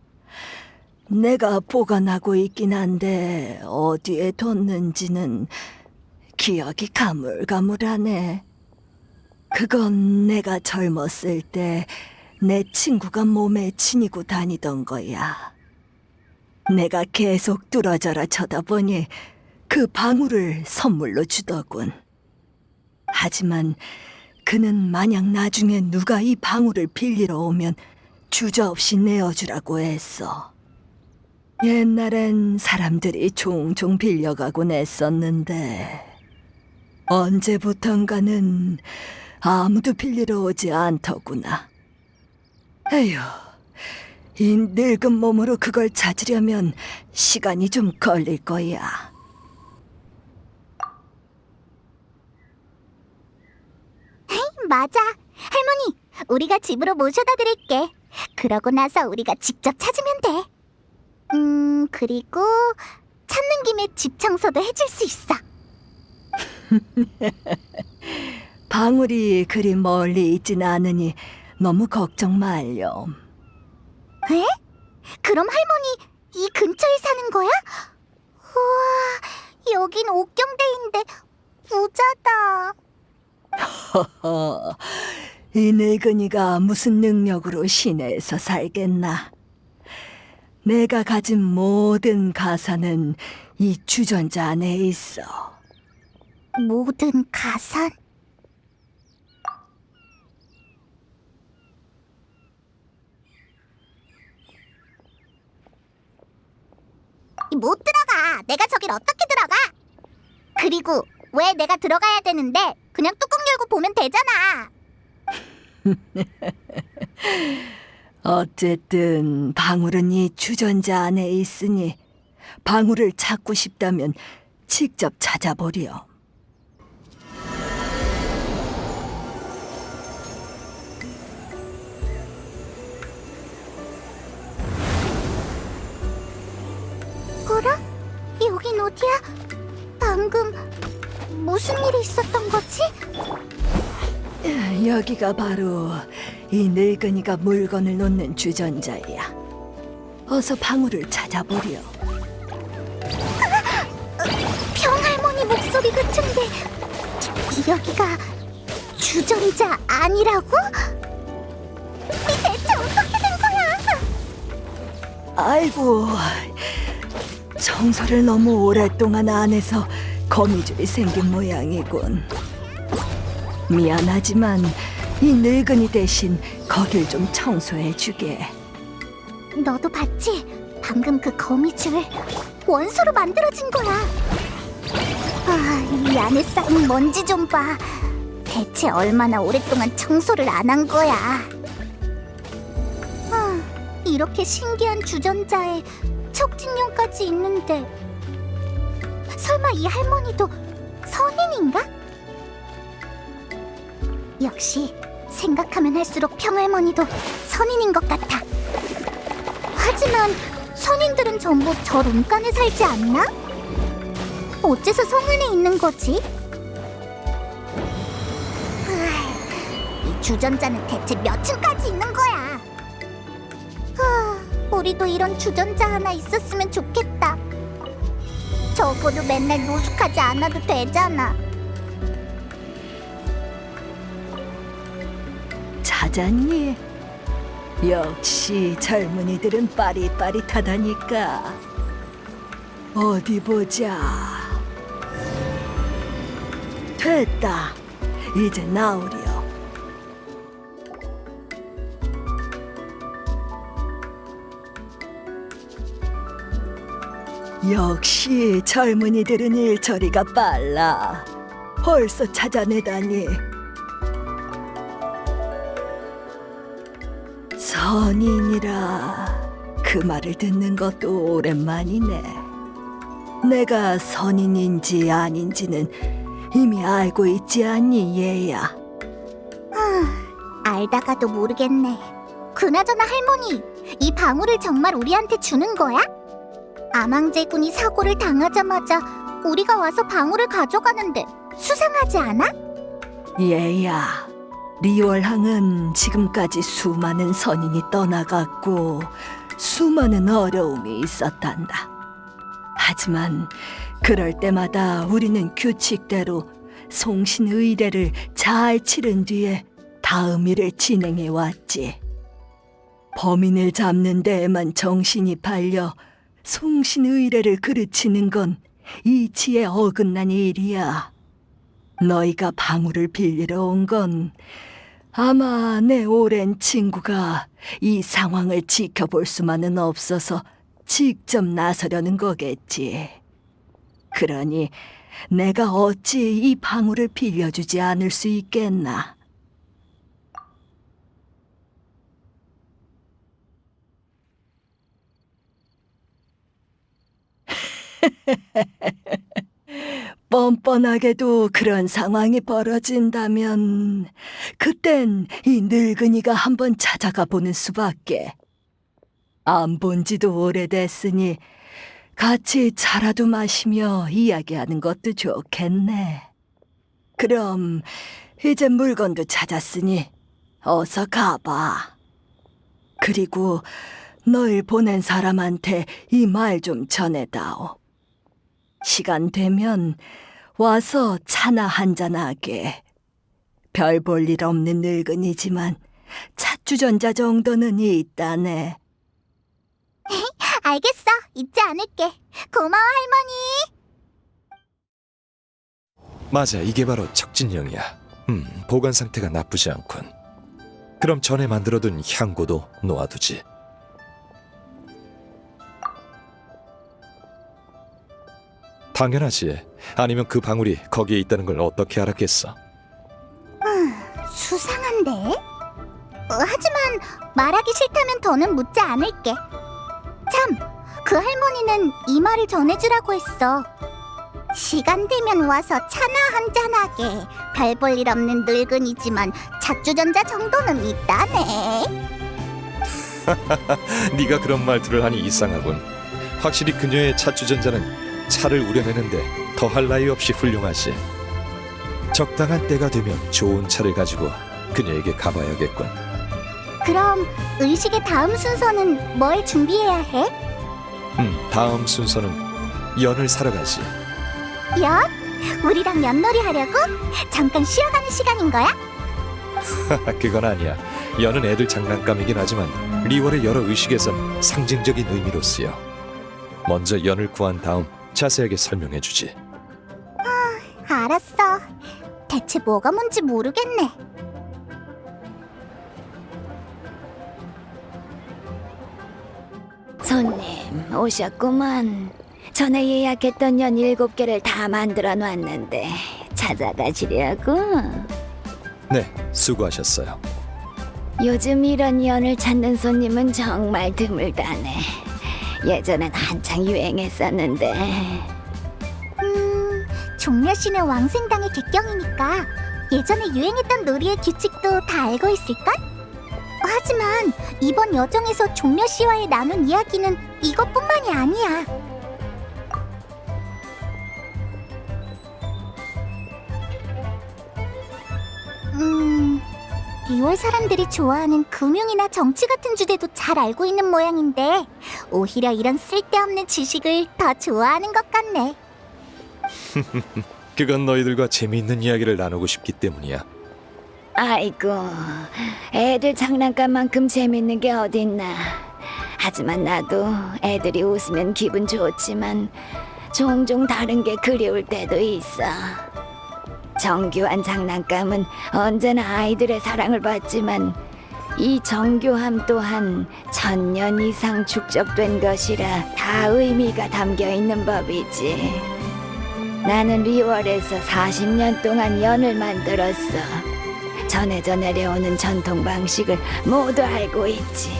내가 보관하고 있긴 한데 어디에 뒀는지는 기억이 가물가물하네. 그건 내가 젊었을 때 내 친구가 몸에 지니고 다니던 거야. 내가 계속 뚫어져라 쳐다보니 그 방울을 선물로 주더군. 하지만 그는 만약 나중에 누가 이 방울을 빌리러 오면 주저없이 내어주라고 했어. 옛날엔 사람들이 종종 빌려가곤 했었는데 언제부턴가는 아무도 빌리러 오지 않더구나. 에휴, 이 늙은 몸으로 그걸 찾으려면 시간이 좀 걸릴 거야. 맞아. 할머니, 우리가 집으로 모셔다 드릴게. 그러고 나서 우리가 직접 찾으면 돼. 그리고 찾는 김에 집 청소도 해줄 수 있어. 방울이 그리 멀리 있진 않으니 너무 걱정 말렴. 에? 그럼 할머니 이 근처에 사는 거야? 우와, 이 늙은이가 무슨 능력으로 시내에서 살겠나? 내가 가진 모든 가사는 이 주전자 안에 있어. 모든 가산? 못 들어가. 내가 저길 어떻게 들어가? 그리고 왜 내가 들어가야 되는데 그냥 뚜껑 열고 보면 되잖아. 어쨌든 방울은 이 주전자 안에 있으니 방울을 찾고 싶다면 직접 찾아보렴. 어라? 여긴 어디야? 방금 무슨 일이 있었던 거지? 여기가 바로 이 늙은이가 물건을 놓는 주전자야. 어서 방울을 찾아보렴. 평할머니 목소리 같은데 여기가 주전자 아니라고? 이 대체 어떻게 된 거야? 아이고, 청소를 너무 오랫동안 안 해서 거미줄이 생긴 모양이군. 미안하지만 이 늙은이 대신 거길 좀 청소해주게. 너도 봤지? 방금 그 거미줄 원소로 만들어진 거야. 아, 이 안에 쌓인 먼지 좀 봐. 대체 얼마나 오랫동안 청소를 안 한 거야. 아, 이렇게 신기한 주전자에 척진용까지 있는데 설마 이 할머니도 선인인가? 역시 생각하면 할수록 평할머니도 선인인 것 같아. 하지만 선인들은 전부 저 룸간에 살지 않나? 어째서 성안에 있는 거지? 이 주전자는 대체 몇 층까지 있는 거야? 우리도 이런 주전자 하나 있었으면 좋겠다. 적어도 맨날 노숙하지 않아도 되잖아. 찾았니? 역시 젊은이들은 빠릿빠릿하다니까. 어디 보자. 됐다. 이제 나오렴. 역시 젊은이들은 일처리가 빨라. 벌써 찾아내다니. 선인이라 그 말을 듣는 것도 오랜만이네. 내가 선인인지 아닌지는 이미 알고 있지 않니, 얘야? 알다가도 모르겠네. 그나저나 할머니, 이 방울을 정말 우리한테 주는 거야? 아망제군이 사고를 당하자마자 우리가 와서 방울을 가져가는데 수상하지 않아? 얘야, 리월항은 지금까지 수많은 선인이 떠나갔고 수많은 어려움이 있었단다. 하지만 그럴 때마다 우리는 규칙대로 송신의례를 잘 치른 뒤에 다음 일을 진행해 왔지. 범인을 잡는 데에만 정신이 팔려 송신의례를 그르치는 건 이치에 어긋난 일이야. 너희가 방울을 빌리러 온 건 아마 내 오랜 친구가 이 상황을 지켜볼 수만은 없어서 직접 나서려는 거겠지. 그러니 내가 어찌 이 방울을 빌려주지 않을 수 있겠나? 뻔뻔하게도 그런 상황이 벌어진다면 그땐 이 늙은이가 한번 찾아가 보는 수밖에. 안 본 지도 오래됐으니 같이 차라도 마시며 이야기하는 것도 좋겠네. 그럼 이제 물건도 찾았으니 어서 가봐. 그리고 널 보낸 사람한테 이 말 좀 전해다오. 시간 되면 와서 차나 한잔하게. 별 볼 일 없는 늙은이지만 찻주전자 정도는 있다네. 알겠어. 잊지 않을게. 고마워, 할머니. 맞아, 이게 바로 척진령이야. 보관 상태가 나쁘지 않군. 그럼 전에 만들어둔 향고도 놓아두지. 당연하지. 아니면 그 방울이 거기에 있다는 걸 어떻게 알았겠어? 수상한데? 하지만 말하기 싫다면 더는 묻지 않을게. 참, 그 할머니는 이 말을 전해주라고 했어. 시간 되면 와서 차나 한잔하게. 별 볼 일 없는 늙은이지만 찻주전자 정도는 있다네. 네가 그런 말들을 하니 이상하군. 확실히 그녀의 찻주전자는 차를 우려내는데 더할 나위 없이 훌륭하지. 적당한 때가 되면 좋은 차를 가지고 그녀에게 가봐야겠군. 그럼 의식의 다음 순서는 뭘 준비해야 해? 다음 순서는 연을 사러 가지. 연? 우리랑 연놀이 하려고? 잠깐 쉬어가는 시간인 거야? 그건 아니야. 연은 애들 장난감이긴 하지만 리월의 여러 의식에선 상징적인 의미로 쓰여. 먼저 연을 구한 다음 자세하게 설명해주지. 알았어. 대체 뭐가 뭔지 모르겠네. 손님 오셨구만. 전에 예약했던 연 7개를 다 만들어 놨는데 찾아가시려고? 네, 수고하셨어요. 요즘 이런 연을 찾는 손님은 정말 드물다네. 예전엔 한창 유행했었는데. 종려씨는 왕생당의 객경이니까 예전에 유행했던 놀이의 규칙도 다 알고 있을걸? 하지만 이번 여정에서 종려씨와의 나눈 이야기는 이것뿐만이 아니야. 리월 사람들이 좋아하는 금융이나 정치 같은 주제도 잘 알고 있는 모양인데 오히려 이런 쓸데없는 지식을 더 좋아하는 것 같네. 그건 너희들과 재미있는 이야기를 나누고 싶기 때문이야. 아이고, 애들 장난감만큼 재밌는 게 어딨나. 하지만 나도 애들이 웃으면 기분 좋지만 종종 다른 게 그리울 때도 있어. 정교한 장난감은 언제나 아이들의 사랑을 받지만 이 정교함 또한 1000년 이상 축적된 것이라 다 의미가 담겨 있는 법이지. 나는 리월에서 40년 동안 연을 만들었어. 전해져 내려오는 전통 방식을 모두 알고 있지.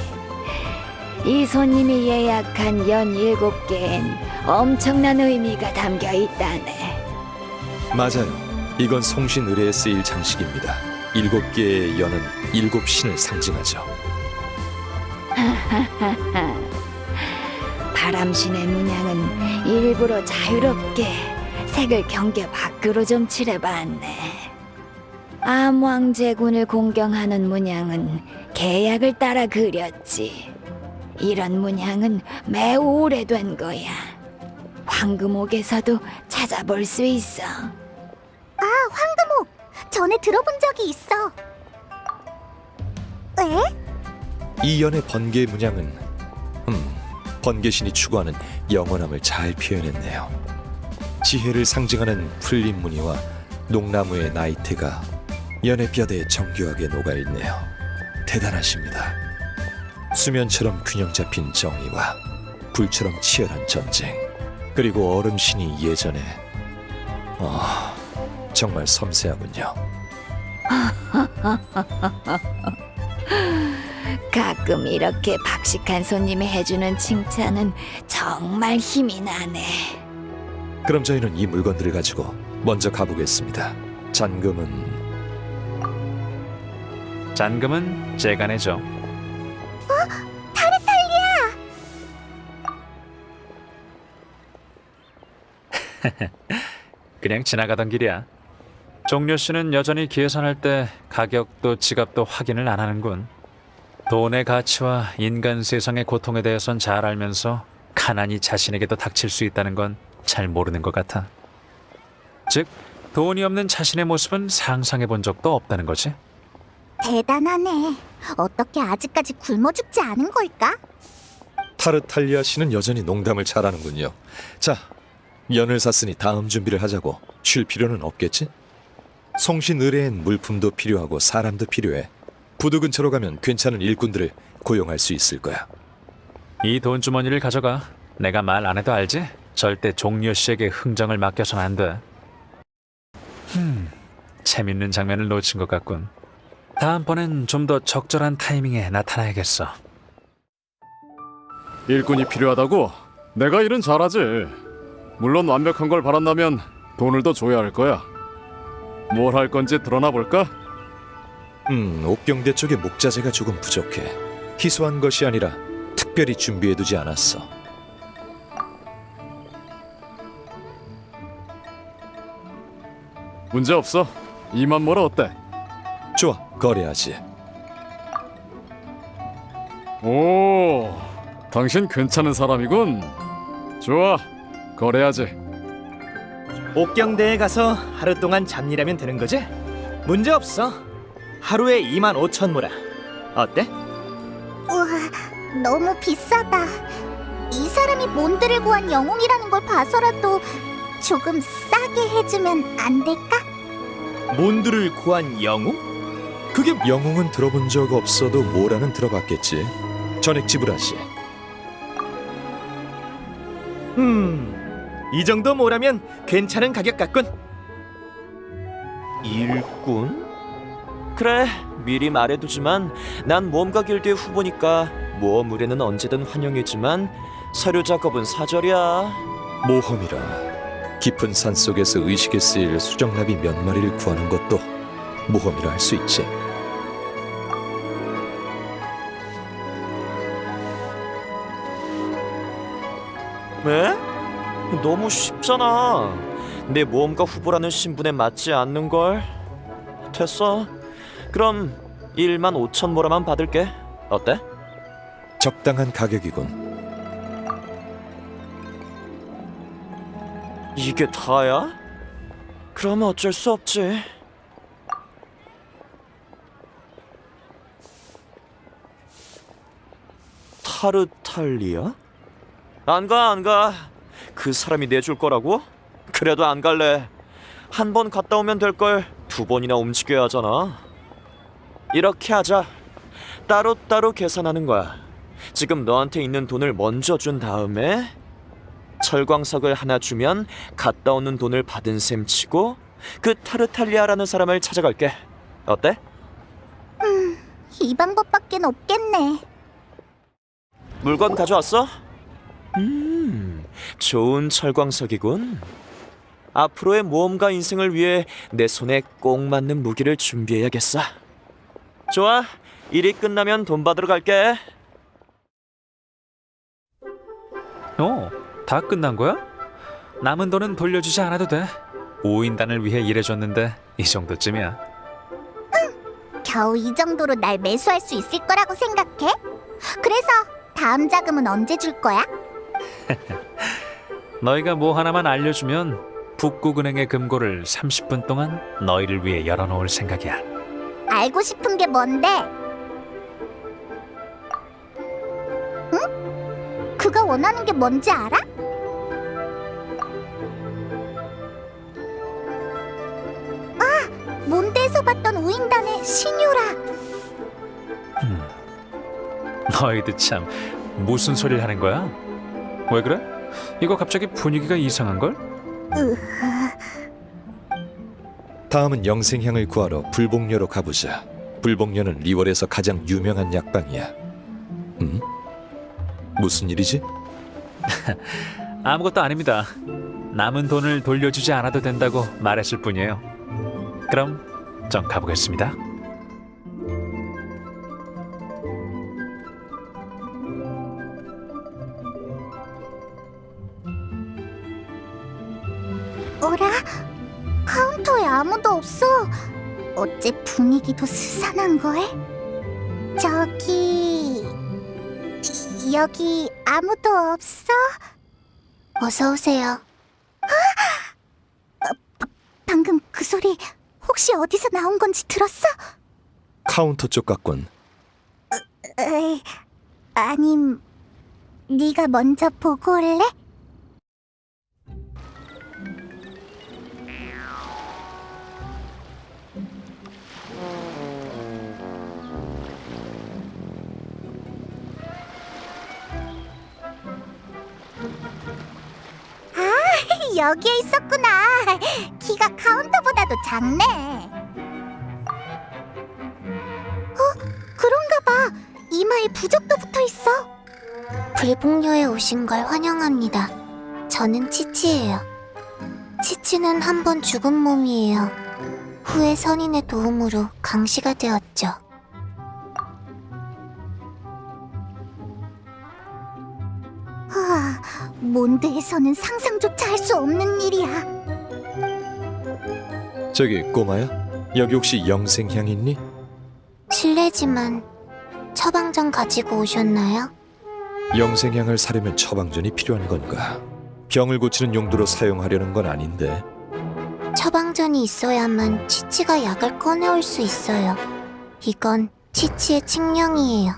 이 손님이 예약한 연 7개엔 엄청난 의미가 담겨 있다네. 맞아요. 이건 송신 의뢰에 쓰일 장식입니다. 7개의 연은 7신을 상징하죠. 바람신의 문양은 일부러 자유롭게 색을 경계 밖으로 좀 칠해봤네. 암왕제군을 공경하는 문양은 계약을 따라 그렸지. 이런 문양은 매우 오래된 거야. 황금옥에서도 찾아볼 수 있어. 황금옥! 전에 들어본 적이 있어. 왜? 이 연의 번개 문양은 번개신이 추구하는 영원함을 잘 표현했네요. 지혜를 상징하는 풀린 무늬와 녹나무의 나이테가 연의 뼈대에 정교하게 녹아있네요. 대단하십니다. 수면처럼 균형 잡힌 정의와 불처럼 치열한 전쟁, 그리고 얼음신이 예전에 정말 섬세하군요. 가끔 이렇게 박식한 손님이 해주는 칭찬은 정말 힘이 나네. 그럼 저희는 이 물건들을 가지고 먼저 가보겠습니다. 잔금은 제가 내죠. 그냥 지나가던 길이야. 종려 씨는 여전히 계산할 때 가격도 지갑도 확인을 안 하는군. 돈의 가치와 인간 세상의 고통에 대해선 잘 알면서 가난이 자신에게도 닥칠 수 있다는 건 잘 모르는 것 같아. 즉, 돈이 없는 자신의 모습은 상상해 본 적도 없다는 거지. 대단하네. 어떻게 아직까지 굶어 죽지 않은 걸까? 타르탈리아 씨는 여전히 농담을 잘하는군요. 자, 연을 샀으니 다음 준비를 하자고. 쉴 필요는 없겠지? 송신 의뢰엔 물품도 필요하고 사람도 필요해. 부두 근처로 가면 괜찮은 일꾼들을 고용할 수 있을 거야. 이 돈 주머니를 가져가. 내가 말 안 해도 알지? 절대 종려 씨에게 흥정을 맡겨선 안 돼. 재밌는 장면을 놓친 것 같군. 다음번엔 좀 더 적절한 타이밍에 나타나야겠어. 일꾼이 필요하다고? 내가 일은 잘하지. 물론 완벽한 걸 바란다면 돈을 더 줘야 할 거야. 뭘 할 건지 드러나 볼까? 옥경대 쪽에 목자재가 조금 부족해. 희소한 것이 아니라 특별히 준비해두지 않았어. 문제 없어. 2만 모라 어때? 좋아, 거래하지. 오, 당신 괜찮은 사람이군. 좋아, 거래하지. 옥경대에 가서 하루 동안 잡일하면 되는 거지? 문제 없어. 하루에 25,000모라. 어때? 우와, 너무 비싸다. 이 사람이 몬드를 구한 영웅이라는 걸 봐서라도 조금 싸게 해주면 안 될까? 몬드를 구한 영웅? 그게 영웅은 들어본 적 없어도 모라는 들어봤겠지. 전액 지불하시. 이 정도 모라면 괜찮은 가격 같군. 일꾼? 그래, 미리 말해두지만 난 모험가 길드의 후보니까 모험 의뢰는 언제든 환영이지만 서류 작업은 사절이야. 모험이라 깊은 산속에서 의식에 쓰일 수정나비 몇 마리를 구하는 것도 모험이라 할 수 있지. 왜? 너무 쉽잖아. 내 모험가 후보라는 신분에 맞지 않는걸. 됐어. 그럼 15,000모라만 받을게. 어때? 적당한 가격이군. 이게 다야? 그러면 어쩔 수 없지. 타르탈리아? 안 가, 안 가. 그 사람이 내줄 거라고? 그래도 안 갈래. 한 번 갔다 오면 될 걸 2번이나 움직여야 하잖아. 이렇게 하자. 따로따로 계산하는 거야. 지금 너한테 있는 돈을 먼저 준 다음에 철광석을 하나 주면 갔다 오는 돈을 받은 셈 치고 그 타르탈리아라는 사람을 찾아갈게. 어때? 이 방법밖엔 없겠네. 물건 가져왔어? 좋은 철광석이군. 앞으로의 모험가 인생을 위해 내 손에 꼭 맞는 무기를 준비해야겠어. 좋아, 일이 끝나면 돈 받으러 갈게. 다 끝난 거야? 남은 돈은 돌려주지 않아도 돼. 5인단을 위해 일해줬는데 이 정도쯤이야. 겨우 이 정도로 날 매수할 수 있을 거라고 생각해? 그래서 다음 자금은 언제 줄 거야? 너희가 뭐 하나만 알려주면 북극은행의 금고를 30분 동안 너희를 위해 열어놓을 생각이야. 알고 싶은 게 뭔데? 응? 그가 원하는 게 뭔지 알아? 아! 몬드에서 봤던 우인단의 신유라. 너희들 참 무슨 소리를 하는 거야? 왜 그래? 이거 갑자기 분위기가 이상한걸? 다음은 영생향을 구하러 불복녀로 가보자. 불복녀는 리월에서 가장 유명한 약방이야. 무슨 일이지? 아무것도 아닙니다. 남은 돈을 돌려주지 않아도 된다고 말했을 뿐이에요. 그럼 전 가보겠습니다. 어라? 카운터에 아무도 없어. 어째 분위기도 스산한걸? 여기 아무도 없어? 어서 오세요. 방금 소리 혹시 어디서 나온 건지 들었어? 카운터 쪽 같군. 에이, 아님 네가 먼저 보고 올래? 아, 여기에 있었구나. 키가 카운터보다도 작네. 그런가 봐. 이마에 부적도 붙어 있어. 불복녀에 오신 걸 환영합니다. 저는 치치예요. 치치는 한 번 죽은 몸이에요. 후에 선인의 도움으로 강시가 되었죠. 몬드에서는 상상조차 할 수 없는 일이야. 저기 꼬마야, 여기 혹시 영생향 있니? 실례지만 처방전 가지고 오셨나요? 영생향을 사려면 처방전이 필요한 건가? 병을 고치는 용도로 사용하려는 건 아닌데. 처방전이 있어야만 치치가 약을 꺼내올 수 있어요. 이건 치치의 칙령이에요.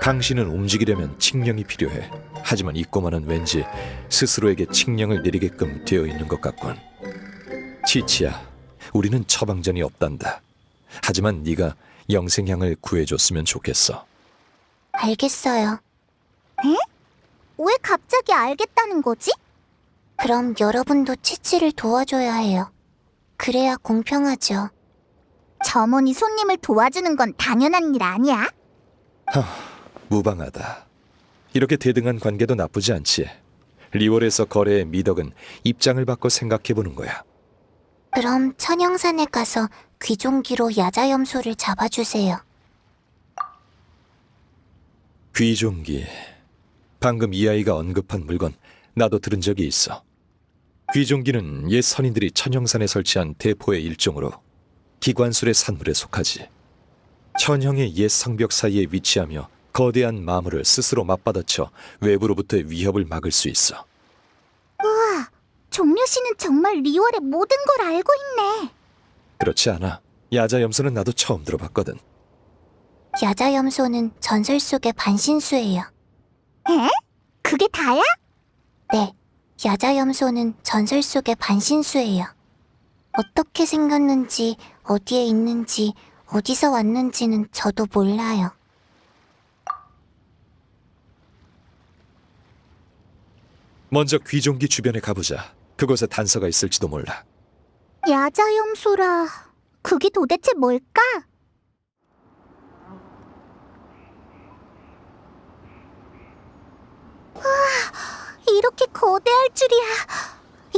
당신은 움직이려면 칙령이 필요해. 하지만 이 꼬마는 왠지 스스로에게 칙령을 내리게끔 되어 있는 것 같군. 치치야, 우리는 처방전이 없단다. 하지만 네가 영생향을 구해줬으면 좋겠어. 알겠어요. 에? 왜 갑자기 알겠다는 거지? 그럼 여러분도 치치를 도와줘야 해요. 그래야 공평하죠. 점원이 손님을 도와주는 건 당연한 일 아니야? 무방하다. 이렇게 대등한 관계도 나쁘지 않지. 리월에서 거래의 미덕은 입장을 바꿔 생각해보는 거야. 그럼 천영산에 가서 귀종기로 야자염소를 잡아주세요. 귀종기. 방금 이 아이가 언급한 물건 나도 들은 적이 있어. 귀종기는 옛 선인들이 천형산에 설치한 대포의 일종으로 기관술의 산물에 속하지. 천형의 옛 성벽 사이에 위치하며 거대한 마물을 스스로 맞받아쳐 외부로부터의 위협을 막을 수 있어. 우와, 종려 씨는 정말 리월의 모든 걸 알고 있네. 그렇지 않아. 야자염소는 나도 처음 들어봤거든. 야자염소는 전설 속의 반신수예요. 에? 그게 다야? 네, 야자염소는 전설 속의 반신수예요. 어떻게 생겼는지, 어디에 있는지, 어디서 왔는지는 저도 몰라요. 먼저 귀종기 주변에 가보자. 그곳에 단서가 있을지도 몰라. 야자염소라, 그게 도대체 뭘까? 이렇게 거대할 줄이야.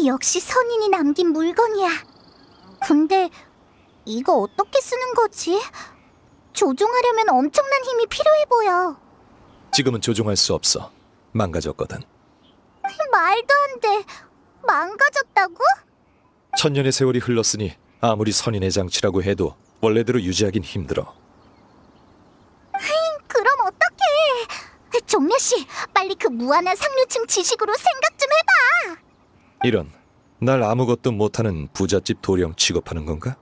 역시 선인이 남긴 물건이야. 근데 이거 어떻게 쓰는 거지? 조종하려면 엄청난 힘이 필요해 보여. 지금은 조종할 수 없어. 망가졌거든. 말도 안 돼. 망가졌다고? 천년의 세월이 흘렀으니 아무리 선인의 장치라고 해도 원래대로 유지하긴 힘들어. 그럼 어떡해? 종려씨, 빨리 그 무한한 상류층 지식으로 생각 좀 해봐. 이런, 날 아무것도 못하는 부잣집 도령 취급하는 건가?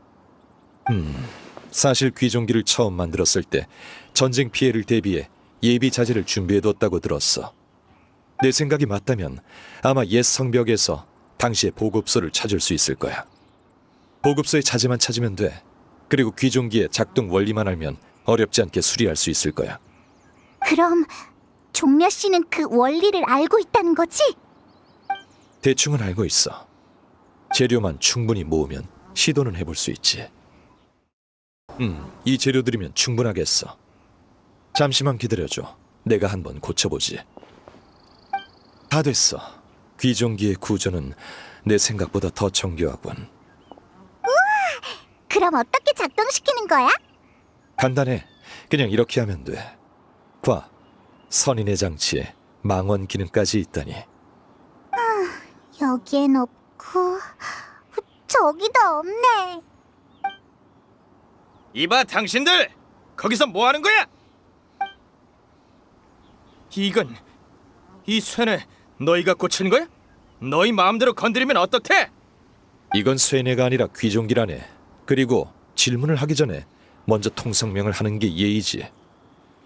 사실 귀종기를 처음 만들었을 때 전쟁 피해를 대비해 예비 자재를 준비해뒀다고 들었어. 내 생각이 맞다면 아마 옛 성벽에서 당시의 보급소를 찾을 수 있을 거야. 보급소의 자재만 찾으면 돼. 그리고 귀종기의 작동 원리만 알면 어렵지 않게 수리할 수 있을 거야. 그럼 종려씨는 그 원리를 알고 있다는 거지? 대충은 알고 있어. 재료만 충분히 모으면 시도는 해볼 수 있지. 이 재료들이면 충분하겠어. 잠시만 기다려줘. 내가 한번 고쳐보지. 다 됐어. 귀종기의 구조는 내 생각보다 더 정교하군. 그럼 어떻게 작동시키는 거야? 간단해. 그냥 이렇게 하면 돼. 봐. 선인의 장치에 망원 기능까지 있다니. 여기엔 없고 저기도 없네. 이봐 당신들! 거기서 뭐 하는 거야? 이 쇠는 너희가 고친 거야? 너희 마음대로 건드리면 어떡해? 이건 쇠뇌가 아니라 귀종기라네. 그리고 질문을 하기 전에 먼저 통성명을 하는 게 예의지.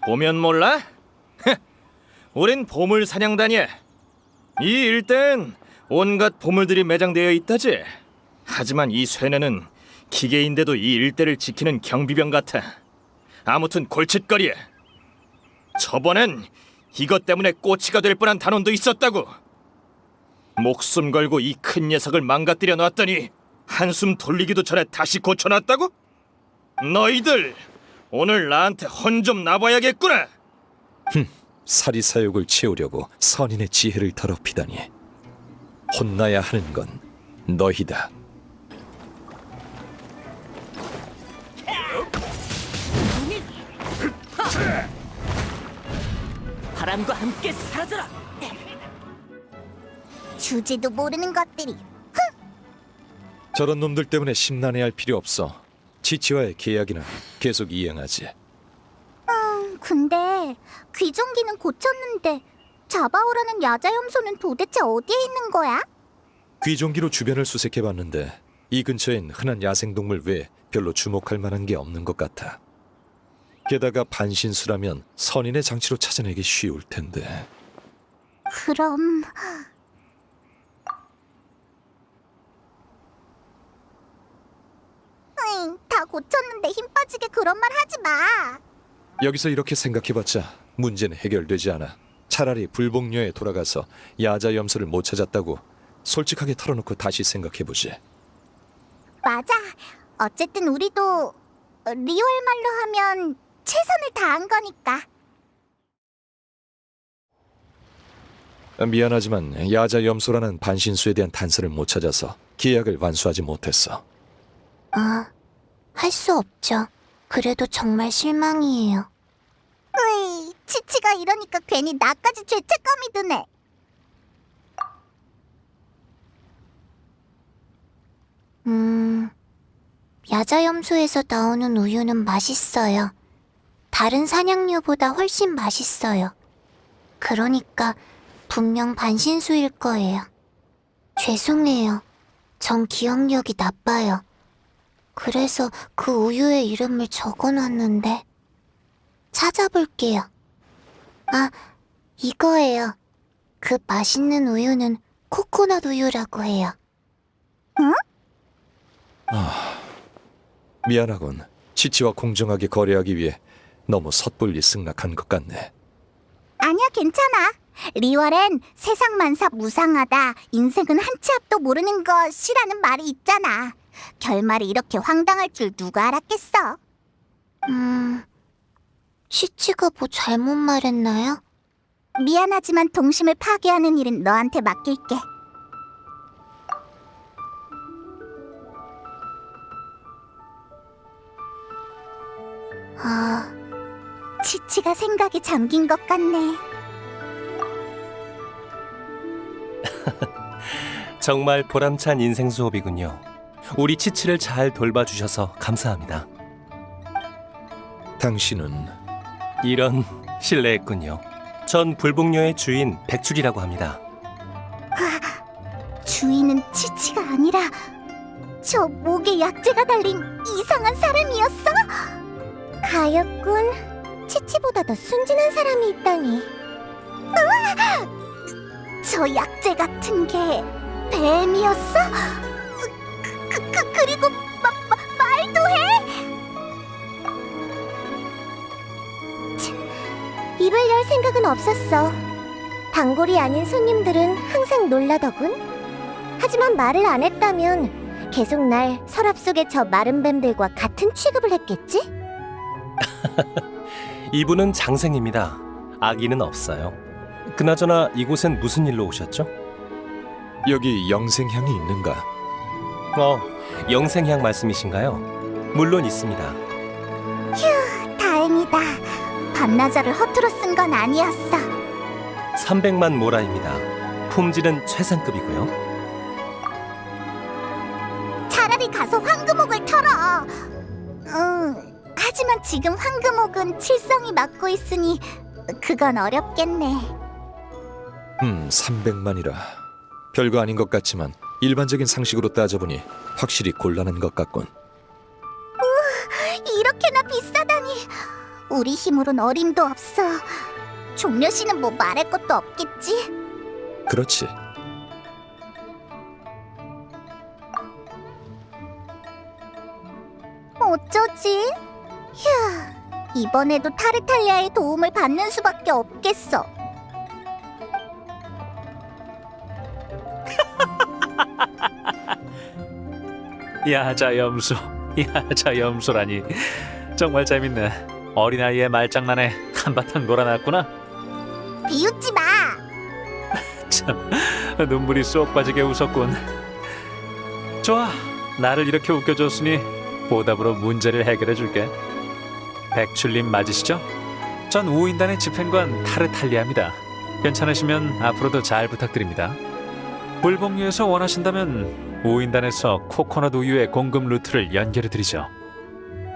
보면 몰라? 우린 보물 사냥단이야. 이 일대엔 온갖 보물들이 매장되어 있다지. 하지만 이 쇠뇌는 기계인데도 이 일대를 지키는 경비병 같아. 아무튼 골칫거리야. 저번엔 이것 때문에 꼬치가 될 뻔한 단원도 있었다고. 목숨 걸고 이 큰 녀석을 망가뜨려 놨더니 한숨 돌리기도 전에 다시 고쳐놨다고? 너희들 오늘 나한테 혼 좀 나봐야겠구나. 사리사욕을 채우려고 선인의 지혜를 더럽히다니. 혼나야 하는 건 너희다. 바람과 함께 사라져라. 주제도 모르는 것들이. 저런 놈들 때문에 심란해할 필요 없어. 치치와의 계약이나 계속 이행하지. 근데 귀종기는 고쳤는데 잡아오라는 야자염소는 도대체 어디에 있는 거야? 귀종기로 주변을 수색해봤는데 이 근처엔 흔한 야생동물 외에 별로 주목할 만한 게 없는 것 같아. 게다가 반신수라면 선인의 장치로 찾아내기 쉬울 텐데. 그럼 다 고쳤는데 힘 빠지게 그런 말 하지 마. 여기서 이렇게 생각해봤자 문제는 해결되지 않아. 차라리 불복녀에 돌아가서 야자염소를 못 찾았다고 솔직하게 털어놓고 다시 생각해보지. 맞아. 어쨌든 우리도 리월 말로 하면 최선을 다한 거니까. 미안하지만 야자염소라는 반신수에 대한 단서를 못 찾아서 계약을 완수하지 못했어. 할 수 없죠. 그래도 정말 실망이에요. 으이, 치치가 이러니까 괜히 나까지 죄책감이 드네. 야자염소에서 나오는 우유는 맛있어요. 다른 사냥류보다 훨씬 맛있어요. 그러니까 분명 반신수일 거예요. 죄송해요. 전 기억력이 나빠요. 그래서 그 우유의 이름을 적어놨는데 찾아볼게요. 아, 이거예요. 그 맛있는 우유는 코코넛 우유라고 해요. 응? 미안하군. 치치와 공정하게 거래하기 위해 너무 섣불리 승낙한 것 같네. 아니야, 괜찮아. 리월엔 세상 만사 무상하다, 인생은 한 치 앞도 모르는 것이라는 말이 있잖아. 결말이 이렇게 황당할 줄 누가 알았겠어? 치치가 뭐 잘못 말했나요? 미안하지만 동심을 파괴하는 일은 너한테 맡길게. 치치가 생각에 잠긴 것 같네. 정말 보람찬 인생 수업이군요. 우리 치치를 잘 돌봐주셔서 감사합니다. 당신은? 이런, 실례했군요. 전 불복녀의 주인 백출이라고 합니다. 주인은 치치가 아니라 저 목에 약재가 달린 이상한 사람이었어? 가엾군. 치치보다 더 순진한 사람이 있다니. 저 약재 같은 게 뱀이었어? 그리고 말도 해? 입을 열 생각은 없었어. 단골이 아닌 손님들은 항상 놀라더군. 하지만 말을 안 했다면 계속 날 서랍 속의 저 마른 뱀들과 같은 취급을 했겠지? 이분은 장생입니다. 아기는 없어요. 그나저나 이곳엔 무슨 일로 오셨죠? 여기 영생향이 있는가? 영생향 말씀이신가요? 물론 있습니다. 휴, 다행이다. 반나절을 허투루 쓴 건 아니었어. 300만 모라입니다. 품질은 최상급이고요. 차라리 가서 황금옥을 털어. 하지만 지금 황금옥은 칠성이 맡고 있으니 그건 어렵겠네. 300만이라 별거 아닌 것 같지만 일반적인 상식으로 따져보니 확실히 곤란한 것 같군. 이렇게나 비싸다니. 우리 힘으론 어림도 없어. 종려 씨는 뭐 말할 것도 없겠지? 그렇지. 어쩌지? 휴, 이번에도 타르탈리아의 도움을 받는 수밖에 없겠어. 야자 염소, 야자 염소라니. 정말 재밌네. 어린아이의 말장난에 한바탕 놀아놨구나. 비웃지 마. 참, 눈물이 쏙 빠지게 웃었군. 좋아, 나를 이렇게 웃겨줬으니 보답으로 문제를 해결해줄게. 백출님 맞으시죠? 전 우인단의 집행관 타르탈리아입니다. 괜찮으시면 앞으로도 잘 부탁드립니다. 불복류에서 원하신다면 우인단에서 코코넛 우유의 공급 루트를 연결해드리죠.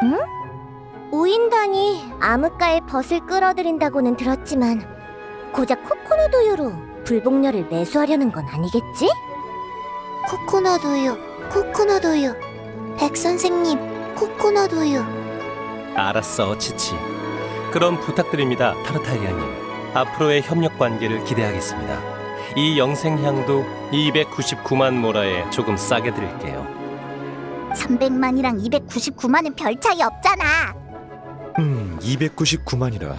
응? 우인단이 암흑가의 벗을 끌어들인다고는 들었지만 고작 코코넛 우유로 불복녀를 매수하려는 건 아니겠지? 코코넛 우유, 코코넛 우유. 백 선생님, 코코넛 우유. 알았어, 치치. 그럼 부탁드립니다, 타르탈리아님. 앞으로의 협력 관계를 기대하겠습니다. 이 영생향도 299만 모라에 조금 싸게 드릴게요. 300만이랑 299만은 별 차이 없잖아. 299만이라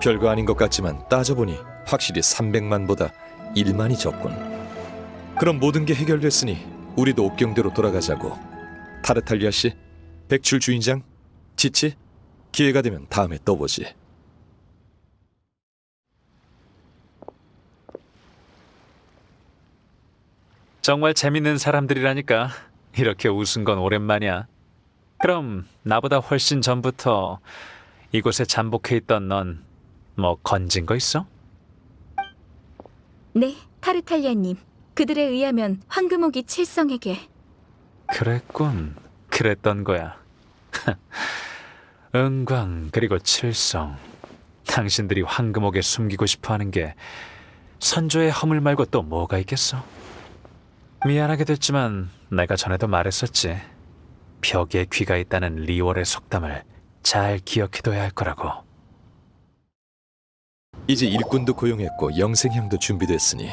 별거 아닌 것 같지만 따져보니 확실히 300만보다 1만이 적군. 그럼 모든 게 해결됐으니 우리도 옥경대로 돌아가자고. 타르탈리아 씨, 백출 주인장, 치치, 기회가 되면 다음에 또 보지. 정말 재밌는 사람들이라니까. 이렇게 웃은 건 오랜만이야. 그럼 나보다 훨씬 전부터 이곳에 잠복해 있던 넌 뭐 건진 거 있어? 네, 타르탈리아님. 그들에 의하면 황금옥이 칠성에게. 그랬군. 그랬던 거야. 은광 그리고 칠성. 당신들이 황금옥에 숨기고 싶어하는 게 선조의 허물 말고 또 뭐가 있겠어? 미안하게 됐지만 내가 전에도 말했었지. 벽에 귀가 있다는 리월의 속담을 잘 기억해둬야 할 거라고. 이제 일꾼도 고용했고 영생향도 준비됐으니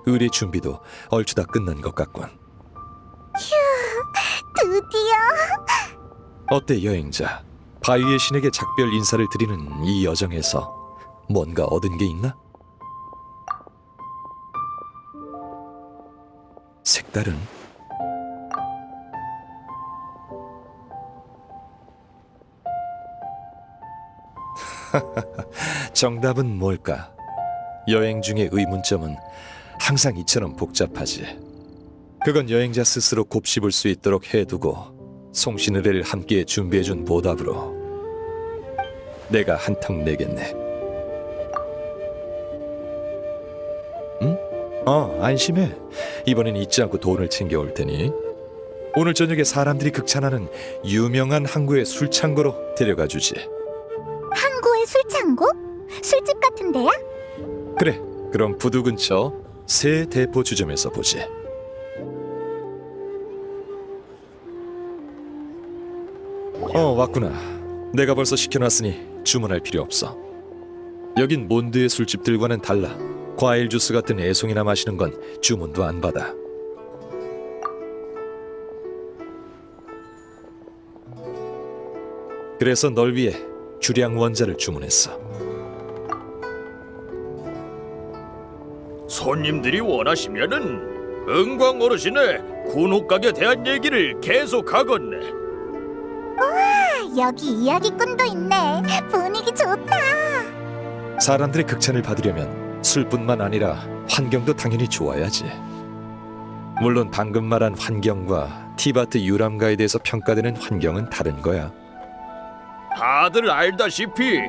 의리 준비도 얼추 다 끝난 것 같군. 휴, 드디어. 어때 여행자? 바위의 신에게 작별 인사를 드리는 이 여정에서 뭔가 얻은 게 있나? 색다른? 정답은 뭘까? 여행 중의 의문점은 항상 이처럼 복잡하지. 그건 여행자 스스로 곱씹을 수 있도록 해두고 송신의뢰를 함께 준비해준 보답으로 내가 한턱 내겠네. 응? 안심해. 이번엔 잊지 않고 돈을 챙겨올 테니 오늘 저녁에 사람들이 극찬하는 유명한 항구의 술창고로 데려가 주지. 항구의 술창고? 술집 같은 데야? 그래, 그럼 부두 근처 새 대포 주점에서 보지. 왔구나. 내가 벌써 시켜놨으니 주문할 필요 없어. 여긴 몬드의 술집들과는 달라. 과일 주스 같은 애송이나 마시는 건 주문도 안 받아. 그래서 널 위해 주량 원자를 주문했어. 손님들이 원하시면은 은광 어르신의 군옥각에 대한 얘기를 계속하겠네. 우와, 여기 이야기꾼도 있네. 분위기 좋다. 사람들의 극찬을 받으려면 술뿐만 아니라 환경도 당연히 좋아야지. 물론 방금 말한 환경과 티바트 유람가에 대해서 평가되는 환경은 다른 거야. 다들 알다시피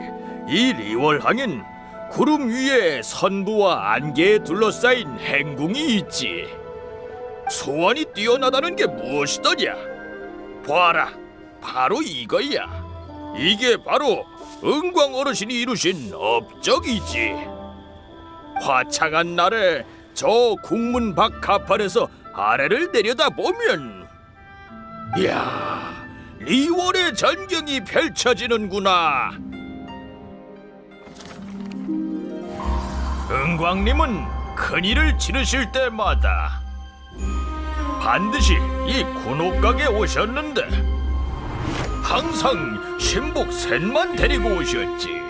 이 리월항엔 구름 위에 선부와 안개에 둘러싸인 행궁이 있지. 소원이 뛰어나다는 게 무엇이더냐? 봐라, 바로 이거야. 이게 바로 은광 어르신이 이루신 업적이지. 화창한 날에 저 국문 밖 가판에서 아래를 내려다보면 이야, 리월의 전경이 펼쳐지는구나. 은광님은 큰일을 치르실 때마다 반드시 이 군옥각에 오셨는데 항상 신복 셋만 데리고 오셨지.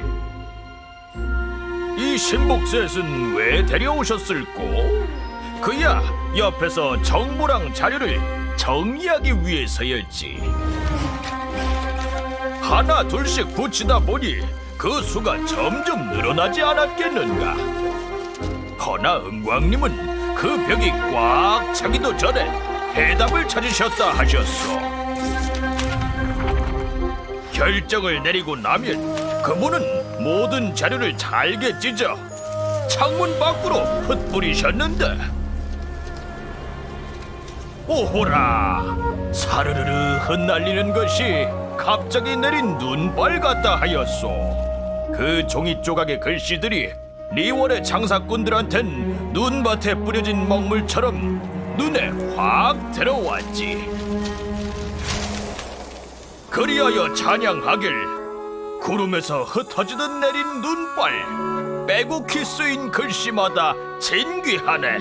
이 신복 셋은 왜 데려오셨을꼬? 그야 옆에서 정보랑 자료를 정리하기 위해서였지. 하나 둘씩 붙이다 보니 그 수가 점점 늘어나지 않았겠는가. 허나 은광님은 그 벽이 꽉 차기도 전에 해답을 찾으셨다 하셨소. 결정을 내리고 나면 그분은 모든 자료를 잘게 찢어 창문 밖으로 흩뿌리셨는데, 오호라, 사르르르 흩날리는 것이 갑자기 내린 눈발 같다 하였소. 그 종이 조각의 글씨들이 리월의 장사꾼들한텐 눈밭에 뿌려진 먹물처럼 눈에 확 들어왔지. 그리하여 찬양하길 구름에서 흩어지듯 내린 눈발, 빼곡히 쓰인 글씨마다 진귀하네.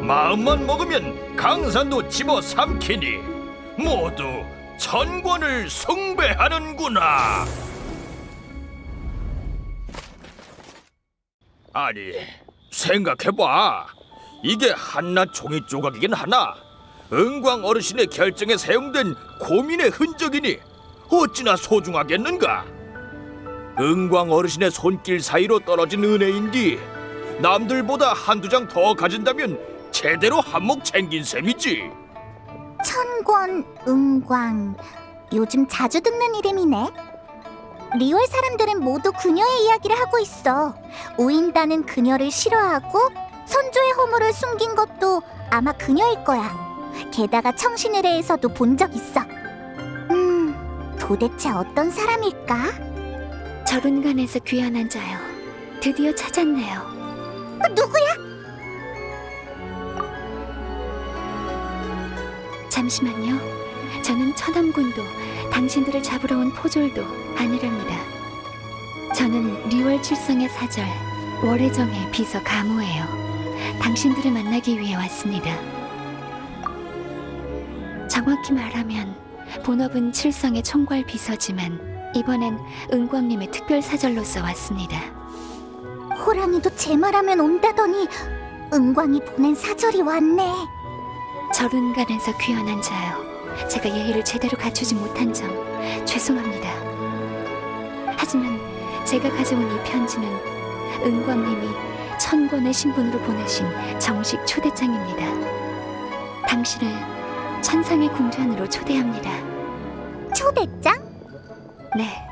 마음만 먹으면 강산도 집어삼키니 모두 천권을 숭배하는구나. 아니, 생각해봐. 이게 한낱 종이 조각이긴 하나 은광 어르신의 결정에 사용된 고민의 흔적이니 어찌나 소중하겠는가. 은광 어르신의 손길 사이로 떨어진 은혜인디 남들보다 한두 장 더 가진다면 제대로 한몫 챙긴 셈이지. 천권, 은광, 요즘 자주 듣는 이름이네. 리월 사람들은 모두 그녀의 이야기를 하고 있어. 우인다는 그녀를 싫어하고 선조의 허물을 숨긴 것도 아마 그녀일 거야. 게다가 청신의례에서도 본 적 있어. 도대체 어떤 사람일까? 절운간에서 귀환한 자요. 드디어 찾았네요. 누구야? 잠시만요. 저는 천암군도 당신들을 잡으러 온 포졸도 아니랍니다. 저는 리월 칠성의 사절 월혜정의 비서 가무예요. 당신들을 만나기 위해 왔습니다. 정확히 말하면 본업은 칠성의 총괄 비서지만 이번엔 은광님의 특별 사절로서 왔습니다. 호랑이도 제 말하면 온다더니 은광이 보낸 사절이 왔네. 절운간에서 귀환한 자요. 제가 예의를 제대로 갖추지 못한 점 죄송합니다. 하지만 제가 가져온 이 편지는 은광님이 천권의 신분으로 보내신 정식 초대장입니다. 당신을 천상의 궁전으로 초대합니다. 초대장? 네,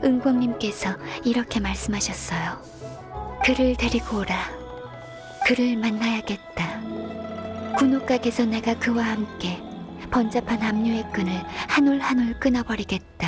은광님께서 이렇게 말씀하셨어요. 그를 데리고 오라. 그를 만나야겠다. 군옥각에서 내가 그와 함께 번잡한 압류의 끈을 한 올 한 올 끊어버리겠다.